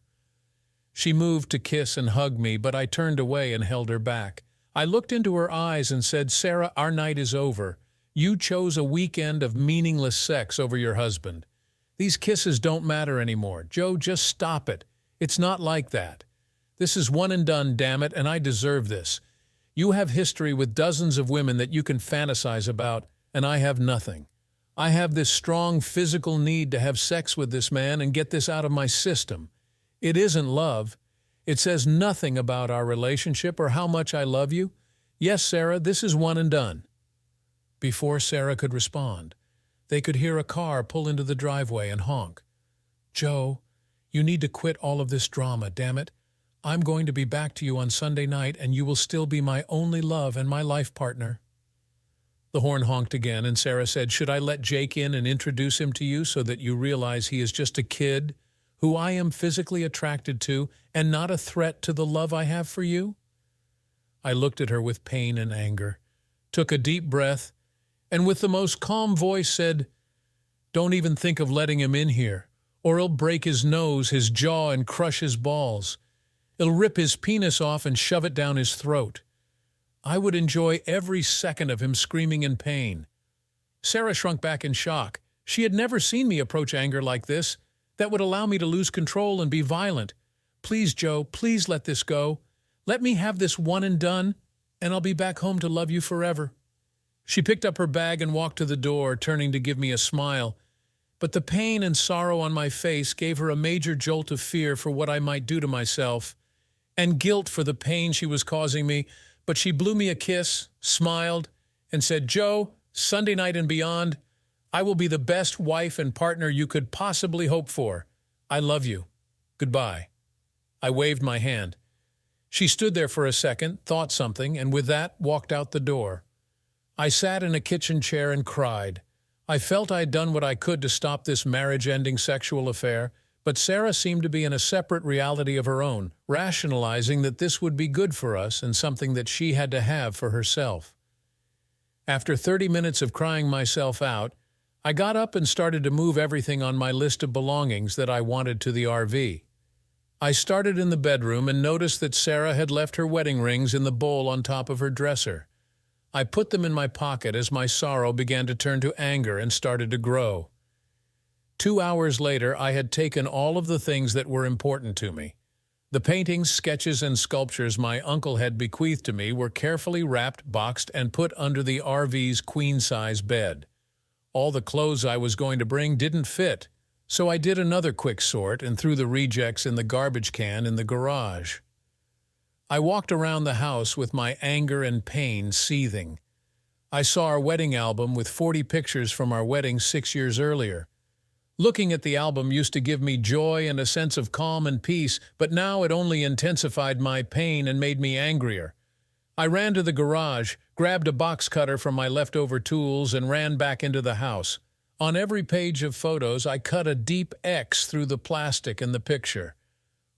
She moved to kiss and hug me, but I turned away and held her back. I looked into her eyes and said, "Sarah, our night is over. You chose a weekend of meaningless sex over your husband. These kisses don't matter anymore. Joe, just stop it. It's not like that. This is one and done, damn it, and I deserve this. You have history with dozens of women that you can fantasize about, and I have nothing. I have this strong physical need to have sex with this man and get this out of my system. It isn't love. It says nothing about our relationship or how much I love you. Yes, Sarah, this is one and done." Before Sarah could respond, they could hear a car pull into the driveway and honk. "Joe, You need to quit all of this drama, damn it. I'm going to be back to you on Sunday night, and you will still be my only love and my life partner." The horn honked again, and Sarah said, "Should I let Jake in and introduce him to you so that you realize he is just a kid who I am physically attracted to and not a threat to the love I have for you?" I looked at her with pain and anger, took a deep breath, and with the most calm voice said, "Don't even think of letting him in here, or he'll break his nose, his jaw, and crush his balls. He'll rip his penis off and shove it down his throat. I would enjoy every second of him screaming in pain." Sarah shrunk back in shock. She had never seen me approach anger like this. That would allow me to lose control and be violent. "Please, Joe, please let this go. Let me have this one and done, and I'll be back home to love you forever." She picked up her bag and walked to the door, turning to give me a smile. But the pain and sorrow on my face gave her a major jolt of fear for what I might do to myself, and guilt for the pain she was causing me. But she blew me a kiss, smiled, and said, "Joe, Sunday night and beyond, I will be the best wife and partner you could possibly hope for. I love you. Goodbye." I waved my hand. She stood there for a second, thought something, and with that walked out the door. I sat in a kitchen chair and cried. I felt I had done what I could to stop this marriage-ending sexual affair, but Sarah seemed to be in a separate reality of her own, rationalizing that this would be good for us and something that she had to have for herself. After 30 minutes of crying myself out, I got up and started to move everything on my list of belongings that I wanted to the RV. I started in the bedroom and noticed that Sarah had left her wedding rings in the bowl on top of her dresser. I put them in my pocket as my sorrow began to turn to anger and started to grow. 2 hours later, I had taken all of the things that were important to me. The paintings, sketches, and sculptures my uncle had bequeathed to me were carefully wrapped, boxed, and put under the RV's queen-size bed. All the clothes I was going to bring didn't fit, so I did another quick sort and threw the rejects in the garbage can in the garage. I walked around the house with my anger and pain seething. I saw our wedding album with 40 pictures from our wedding 6 years earlier. Looking at the album used to give me joy and a sense of calm and peace, but now it only intensified my pain and made me angrier. I ran to the garage, grabbed a box cutter from my leftover tools, and ran back into the house. On every page of photos, I cut a deep X through the plastic in the picture.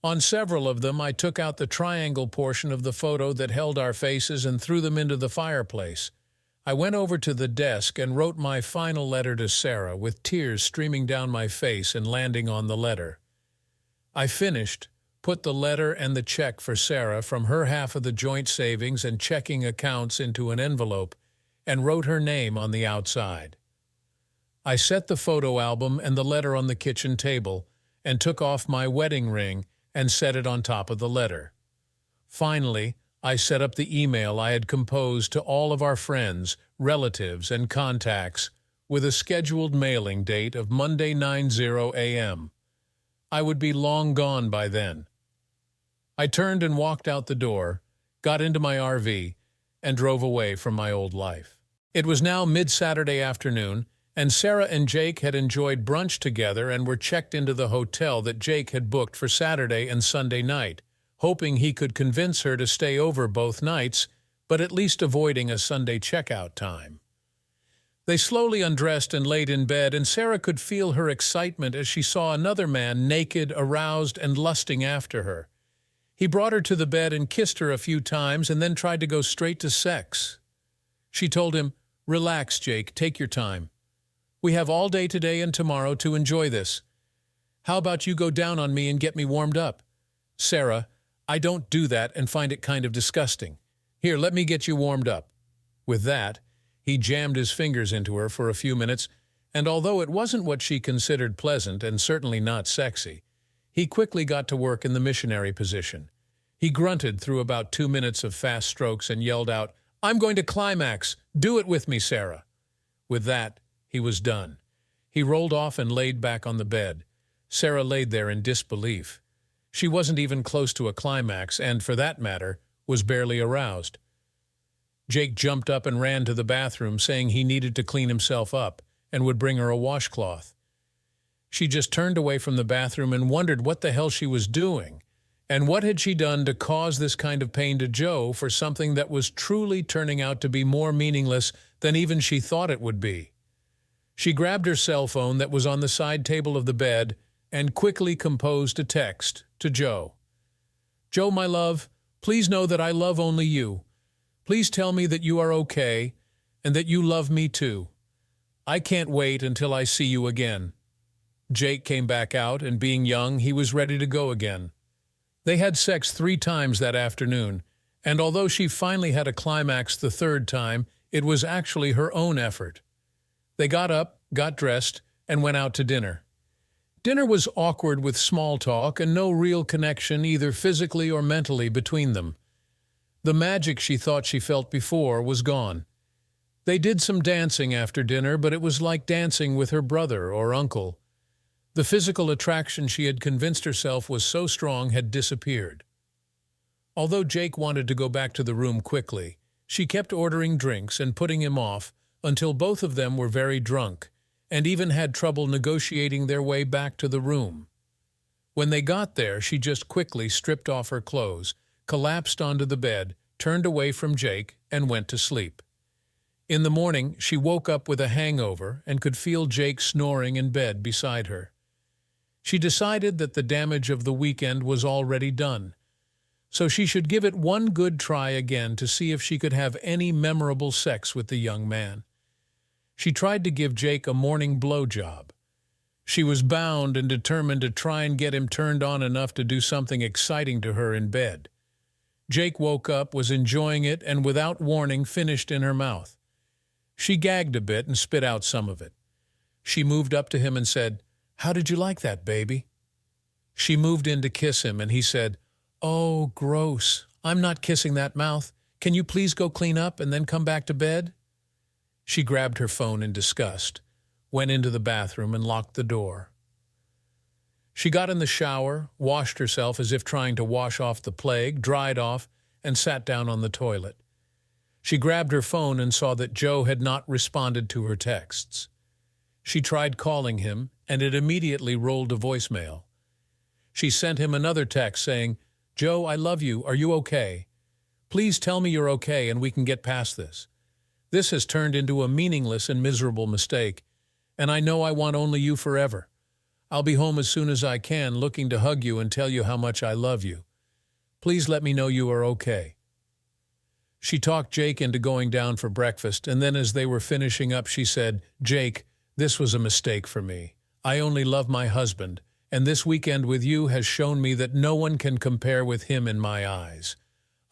On several of them, I took out the triangle portion of the photo that held our faces and threw them into the fireplace. I went over to the desk and wrote my final letter to Sarah, with tears streaming down my face and landing on the letter. I finished, put the letter and the check for Sarah from her half of the joint savings and checking accounts into an envelope, and wrote her name on the outside. I set the photo album and the letter on the kitchen table and took off my wedding ring and set it on top of the letter. Finally, I set up the email I had composed to all of our friends, relatives, and contacts with a scheduled mailing date of Monday 9:00 a.m. I would be long gone by then. I turned and walked out the door, got into my RV, and drove away from my old life. It was now mid-Saturday afternoon, and Sarah and Jake had enjoyed brunch together and were checked into the hotel that Jake had booked for Saturday and Sunday night, hoping he could convince her to stay over both nights, but at least avoiding a Sunday checkout time. They slowly undressed and laid in bed, and Sarah could feel her excitement as she saw another man naked, aroused, and lusting after her. He brought her to the bed and kissed her a few times and then tried to go straight to sex. She told him, "Relax, Jake, take your time. We have all day today and tomorrow to enjoy this. How about you go down on me and get me warmed up?" "Sarah, I don't do that and find it kind of disgusting. Here, let me get you warmed up." With that, he jammed his fingers into her for a few minutes, and although it wasn't what she considered pleasant and certainly not sexy, he quickly got to work in the missionary position. He grunted through about 2 minutes of fast strokes and yelled out, "I'm going to climax. Do it with me, Sarah." With that, he was done. He rolled off and laid back on the bed. Sarah laid there in disbelief. She wasn't even close to a climax and, for that matter, was barely aroused. Jake jumped up and ran to the bathroom, saying he needed to clean himself up and would bring her a washcloth. She just turned away from the bathroom and wondered what the hell she was doing. And what had she done to cause this kind of pain to Joe for something that was truly turning out to be more meaningless than even she thought it would be? She grabbed her cell phone that was on the side table of the bed and quickly composed a text to Joe. "Joe, my love, please know that I love only you. Please tell me that you are okay and that you love me too. I can't wait until I see you again." Jake came back out, and being young, he was ready to go again. They had sex 3 times that afternoon, and although she finally had a climax the 3rd time, it was actually her own effort. They got up, got dressed, and went out to dinner. Dinner was awkward with small talk and no real connection either physically or mentally between them. The magic she thought she felt before was gone. They did some dancing after dinner, but it was like dancing with her brother or uncle. The physical attraction she had convinced herself was so strong had disappeared. Although Jake wanted to go back to the room quickly, she kept ordering drinks and putting him off until both of them were very drunk, and even had trouble negotiating their way back to the room. When they got there, she just quickly stripped off her clothes, collapsed onto the bed, turned away from Jake, and went to sleep. In the morning, she woke up with a hangover and could feel Jake snoring in bed beside her. She decided that the damage of the weekend was already done, so she should give it one good try again to see if she could have any memorable sex with the young man. She tried to give Jake a morning blowjob. She was bound and determined to try and get him turned on enough to do something exciting to her in bed. Jake woke up, was enjoying it, and without warning finished in her mouth. She gagged a bit and spit out some of it. She moved up to him and said, "How did you like that, baby?" She moved in to kiss him, and he said, "Oh, gross. I'm not kissing that mouth. Can you please go clean up and then come back to bed?" She grabbed her phone in disgust, went into the bathroom, and locked the door. She got in the shower, washed herself as if trying to wash off the plague, dried off, and sat down on the toilet. She grabbed her phone and saw that Joe had not responded to her texts. She tried calling him, and it immediately rolled to voicemail. She sent him another text saying, "Joe, I love you. Are you okay? Please tell me you're okay and we can get past this. This has turned into a meaningless and miserable mistake, and I know I want only you forever. I'll be home as soon as I can, looking to hug you and tell you how much I love you. Please let me know you are okay." She talked Jake into going down for breakfast, and then as they were finishing up, she said, "Jake, this was a mistake for me. I only love my husband, and this weekend with you has shown me that no one can compare with him in my eyes.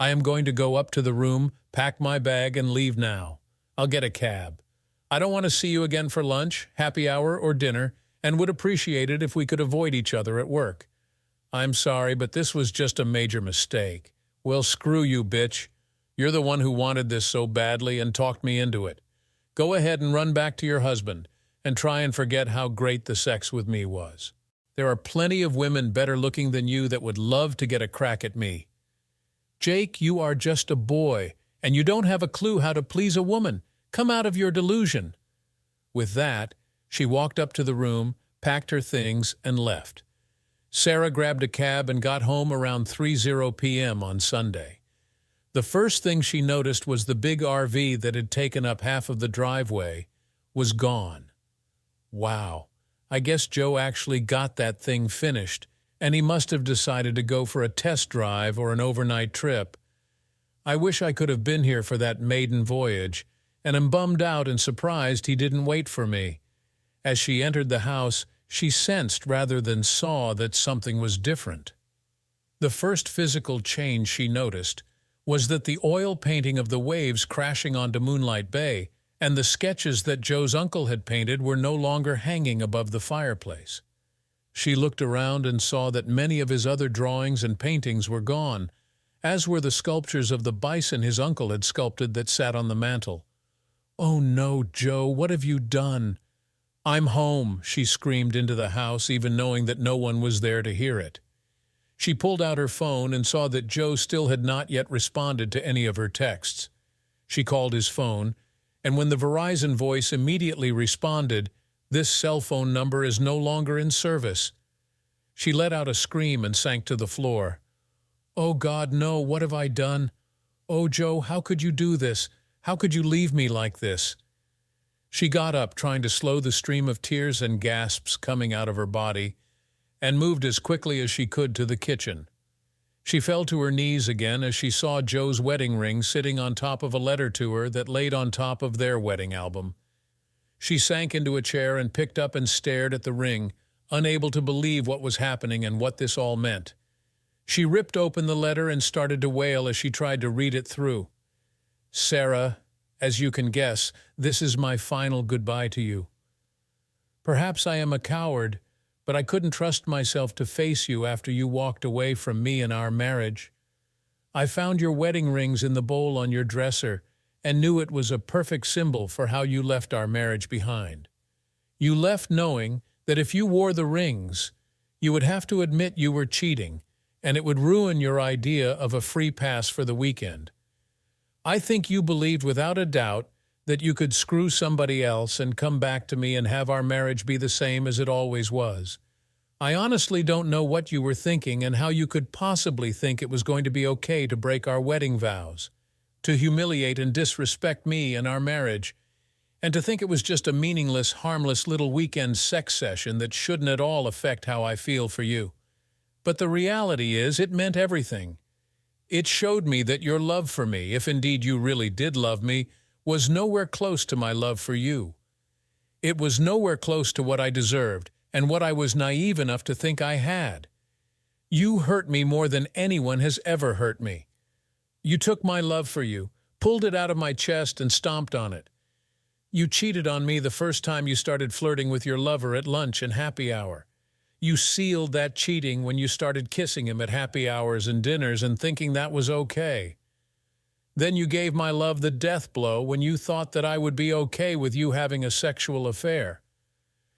I am going to go up to the room, pack my bag, and leave now. I'll get a cab. I don't want to see you again for lunch, happy hour, or dinner, and would appreciate it if we could avoid each other at work. I'm sorry, but this was just a major mistake. Well, screw you, bitch. You're the one who wanted this so badly and talked me into it. Go ahead and run back to your husband and try and forget how great the sex with me was. There are plenty of women better looking than you that would love to get a crack at me. Jake, you are just a boy, and you don't have a clue how to please a woman. Come out of your delusion." With that, she walked up to the room, packed her things, and left. Sarah grabbed a cab and got home around 3:00 p.m. on Sunday. The first thing she noticed was the big RV that had taken up half of the driveway was gone. Wow, I guess Joe actually got that thing finished, and he must have decided to go for a test drive or an overnight trip. I wish I could have been here for that maiden voyage, and am bummed out and surprised he didn't wait for me. As she entered the house, she sensed rather than saw that something was different. The first physical change she noticed was that the oil painting of the waves crashing onto Moonlight Bay and the sketches that Joe's uncle had painted were no longer hanging above the fireplace. She looked around and saw that many of his other drawings and paintings were gone, as were the sculptures of the bison his uncle had sculpted that sat on the mantel. "Oh no, Joe, what have you done?" "I'm home," she screamed into the house, even knowing that no one was there to hear it. She pulled out her phone and saw that Joe still had not yet responded to any of her texts. She called his phone, and when the Verizon voice immediately responded, This cell phone number is no longer in service." She let out a scream and sank to the floor. "Oh God, no, what have I done? Oh Joe, how could you do this? How could you leave me like this?" She got up, trying to slow the stream of tears and gasps coming out of her body, and moved as quickly as she could to the kitchen. She fell to her knees again as she saw Joe's wedding ring sitting on top of a letter to her that laid on top of their wedding album. She sank into a chair and picked up and stared at the ring, unable to believe what was happening and what this all meant. She ripped open the letter and started to wail as she tried to read it through. "Sarah, as you can guess, this is my final goodbye to you. Perhaps I am a coward, but I couldn't trust myself to face you after you walked away from me and our marriage. I found your wedding rings in the bowl on your dresser and knew it was a perfect symbol for how you left our marriage behind. You left knowing that if you wore the rings, you would have to admit you were cheating, and it would ruin your idea of a free pass for the weekend. I think you believed without a doubt that you could screw somebody else and come back to me and have our marriage be the same as it always was. I honestly don't know what you were thinking and how you could possibly think it was going to be okay to break our wedding vows, to humiliate and disrespect me and our marriage, and to think it was just a meaningless, harmless little weekend sex session that shouldn't at all affect how I feel for you. But the reality is, it meant everything. It showed me that your love for me, if indeed you really did love me, was nowhere close to my love for you. It was nowhere close to what I deserved and what I was naive enough to think I had. You hurt me more than anyone has ever hurt me. You took my love for you, pulled it out of my chest and stomped on it. You cheated on me the first time you started flirting with your lover at lunch and happy hour. You sealed that cheating when you started kissing him at happy hours and dinners and thinking that was okay. Then you gave my love the death blow when you thought that I would be okay with you having a sexual affair.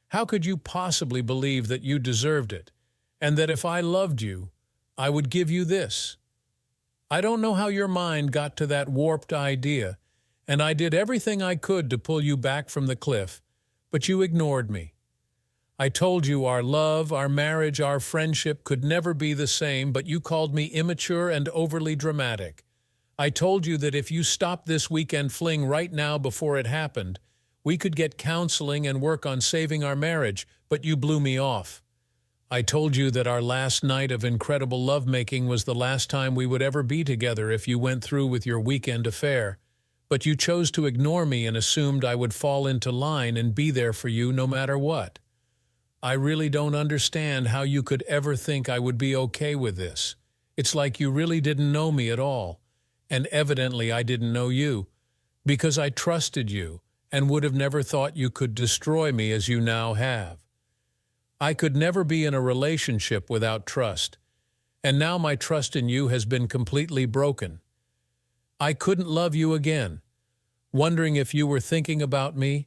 How could you possibly believe that you deserved it, and that if I loved you, I would give you this? I don't know how your mind got to that warped idea, and I did everything I could to pull you back from the cliff, but you ignored me. I told you our love, our marriage, our friendship could never be the same, but you called me immature and overly dramatic. I told you that if you stopped this weekend fling right now before it happened, we could get counseling and work on saving our marriage, but you blew me off. I told you that our last night of incredible lovemaking was the last time we would ever be together if you went through with your weekend affair, but you chose to ignore me and assumed I would fall into line and be there for you no matter what. I really don't understand how you could ever think I would be okay with this. It's like you really didn't know me at all, and evidently I didn't know you, because I trusted you and would have never thought you could destroy me as you now have. I could never be in a relationship without trust, and now my trust in you has been completely broken. I couldn't love you again, wondering if you were thinking about me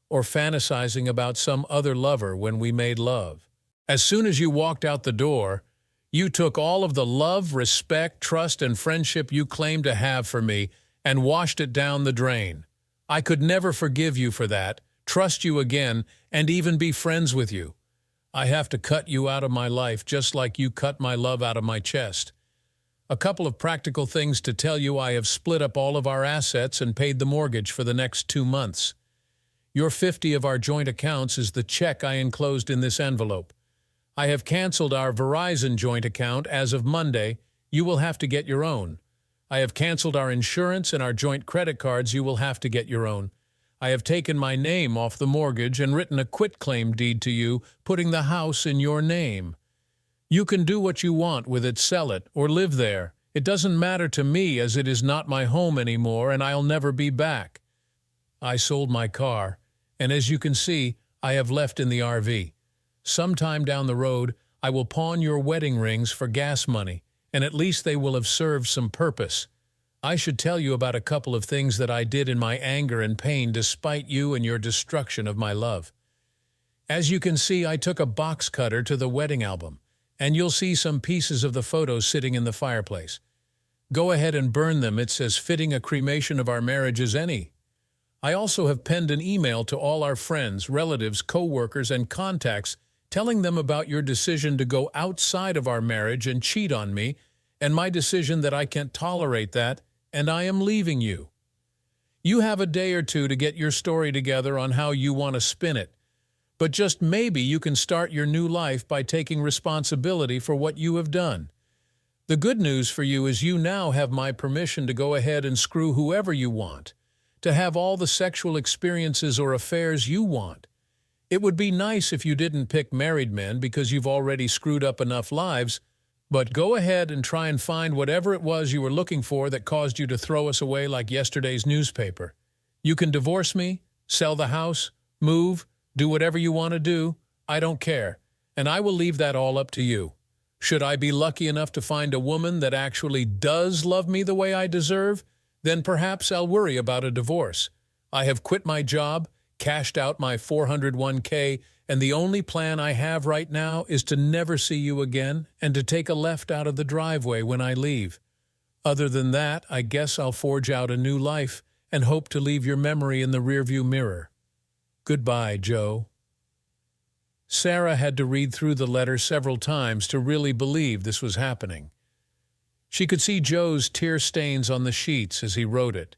or fantasizing about some other lover when we made love. As soon as you walked out the door, you took all of the love, respect, trust, and friendship you claimed to have for me and washed it down the drain. I could never forgive you for that, trust you again, and even be friends with you. I have to cut you out of my life just like you cut my love out of my chest. A couple of practical things to tell you: I have split up all of our assets and paid the mortgage for the next 2 months. Your 50 of our joint accounts is the check I enclosed in this envelope. I have canceled our Verizon joint account as of Monday. You will have to get your own. I have canceled our insurance and our joint credit cards. You will have to get your own. I have taken my name off the mortgage and written a quitclaim deed to you, putting the house in your name. You can do what you want with it, sell it, or live there. It doesn't matter to me, as it is not my home anymore and I'll never be back. I sold my car, and as you can see, I have left in the RV. Sometime down the road, I will pawn your wedding rings for gas money, and at least they will have served some purpose. I should tell you about a couple of things that I did in my anger and pain despite you and your destruction of my love. As you can see, I took a box cutter to the wedding album, and you'll see some pieces of the photos sitting in the fireplace. Go ahead and burn them. It's as fitting a cremation of our marriage as any. I also have penned an email to all our friends, relatives, co-workers, and contacts telling them about your decision to go outside of our marriage and cheat on me, and my decision that I can't tolerate that, and I am leaving you. You have a day or two to get your story together on how you want to spin it, but just maybe you can start your new life by taking responsibility for what you have done. The good news for you is you now have my permission to go ahead and screw whoever you want, to have all the sexual experiences or affairs you want. It would be nice if you didn't pick married men because you've already screwed up enough lives, but go ahead and try and find whatever it was you were looking for that caused you to throw us away like yesterday's newspaper. You can divorce me, sell the house, move, do whatever you want to do. I don't care, and I will leave that all up to you. Should I be lucky enough to find a woman that actually does love me the way I deserve, then perhaps I'll worry about a divorce. I have quit my job, cashed out my 401k, and the only plan I have right now is to never see you again and to take a left out of the driveway when I leave. Other than that, I guess I'll forge out a new life and hope to leave your memory in the rearview mirror. Goodbye, Joe. Sarah had to read through the letter several times to really believe this was happening. She could see Joe's tear stains on the sheets as he wrote it.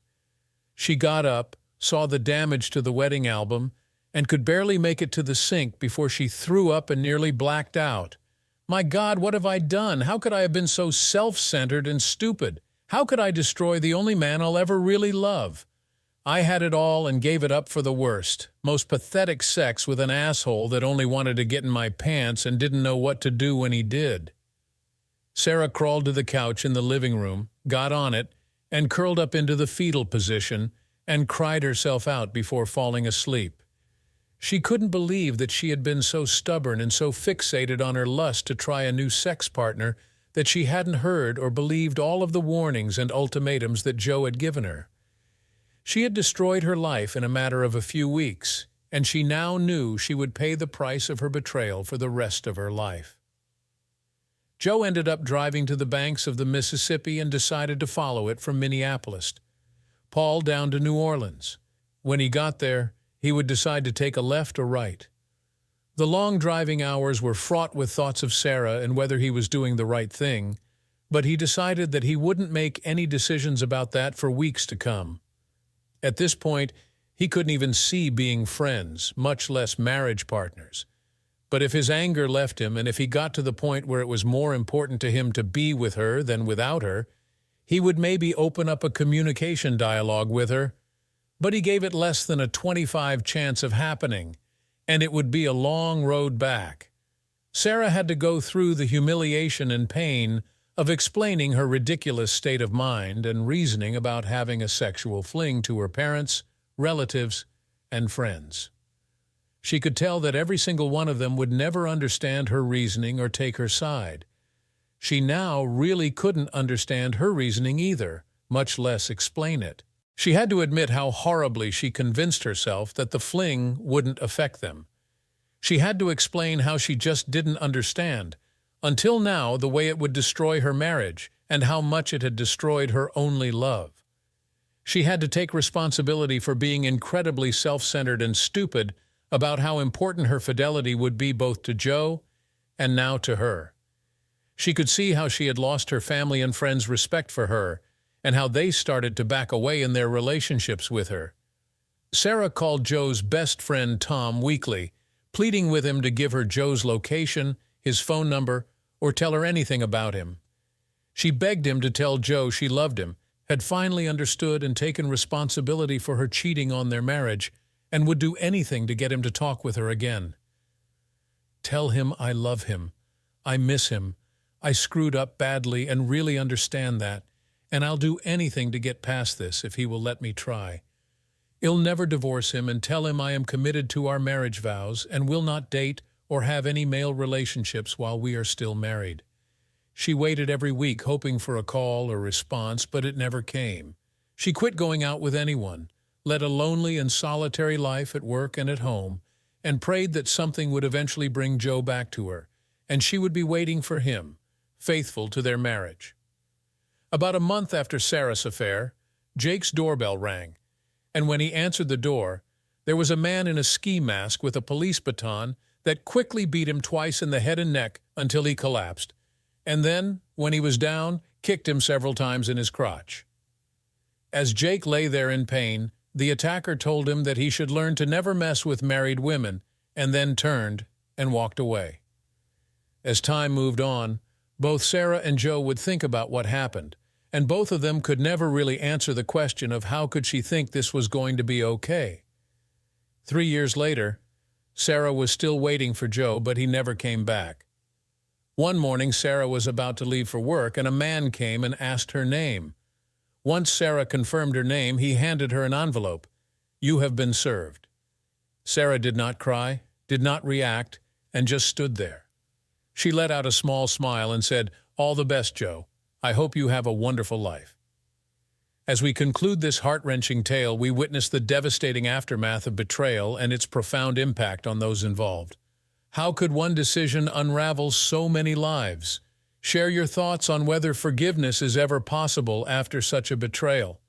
She got up, saw the damage to the wedding album, and could barely make it to the sink before she threw up and nearly blacked out. My God, what have I done? How could I have been so self-centered and stupid? How could I destroy the only man I'll ever really love? I had it all and gave it up for the worst. Most pathetic sex with an asshole that only wanted to get in my pants and didn't know what to do when he did. Sarah crawled to the couch in the living room, got on it, and curled up into the fetal position and cried herself out before falling asleep. She couldn't believe that she had been so stubborn and so fixated on her lust to try a new sex partner that she hadn't heard or believed all of the warnings and ultimatums that Joe had given her. She had destroyed her life in a matter of a few weeks, and she now knew she would pay the price of her betrayal for the rest of her life. Joe ended up driving to the banks of the Mississippi and decided to follow it from Minneapolis, Paul down to New Orleans. When he got there, he would decide to take a left or right. The long driving hours were fraught with thoughts of Sarah and whether he was doing the right thing, but he decided that he wouldn't make any decisions about that for weeks to come. At this point, he couldn't even see being friends, much less marriage partners. But if his anger left him and if he got to the point where it was more important to him to be with her than without her, he would maybe open up a communication dialogue with her. But he gave it less than a 25% chance of happening, and it would be a long road back. Sarah had to go through the humiliation and pain of explaining her ridiculous state of mind and reasoning about having a sexual fling to her parents, relatives, and friends. She could tell that every single one of them would never understand her reasoning or take her side. She now really couldn't understand her reasoning either, much less explain it. She had to admit how horribly she convinced herself that the fling wouldn't affect them. She had to explain how she just didn't understand, until now, the way it would destroy her marriage and how much it had destroyed her only love. She had to take responsibility for being incredibly self-centered and stupid about how important her fidelity would be both to Joe and now to her. She could see how she had lost her family and friends' respect for her and how they started to back away in their relationships with her. Sarah called Joe's best friend Tom weekly, pleading with him to give her Joe's location, his phone number, or tell her anything about him. She begged him to tell Joe she loved him, had finally understood and taken responsibility for her cheating on their marriage, and would do anything to get him to talk with her again. Tell him I love him. I miss him. I screwed up badly and really understand that, and I'll do anything to get past this if he will let me try. I'll never divorce him and tell him I am committed to our marriage vows and will not date or have any male relationships while we are still married. She waited every week hoping for a call or response, but it never came. She quit going out with anyone, led a lonely and solitary life at work and at home, and prayed that something would eventually bring Joe back to her, and she would be waiting for him, faithful to their marriage. About a month after Sarah's affair, Jake's doorbell rang. And when he answered the door, there was a man in a ski mask with a police baton that quickly beat him twice in the head and neck until he collapsed, and then, when he was down, kicked him several times in his crotch. As Jake lay there in pain, the attacker told him that he should learn to never mess with married women, and then turned and walked away. As time moved on, both Sarah and Joe would think about what happened, and both of them could never really answer the question of how could she think this was going to be okay. 3 years later, Sarah was still waiting for Joe, but he never came back. One morning, Sarah was about to leave for work, and a man came and asked her name. Once Sarah confirmed her name, he handed her an envelope. "You have been served." Sarah did not cry, did not react, and just stood there. She let out a small smile and said, "All the best, Joe. I hope you have a wonderful life." As we conclude this heart-wrenching tale, we witness the devastating aftermath of betrayal and its profound impact on those involved. How could one decision unravel so many lives? Share your thoughts on whether forgiveness is ever possible after such a betrayal.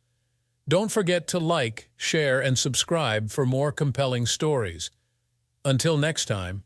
Don't forget to like, share, and subscribe for more compelling stories. Until next time.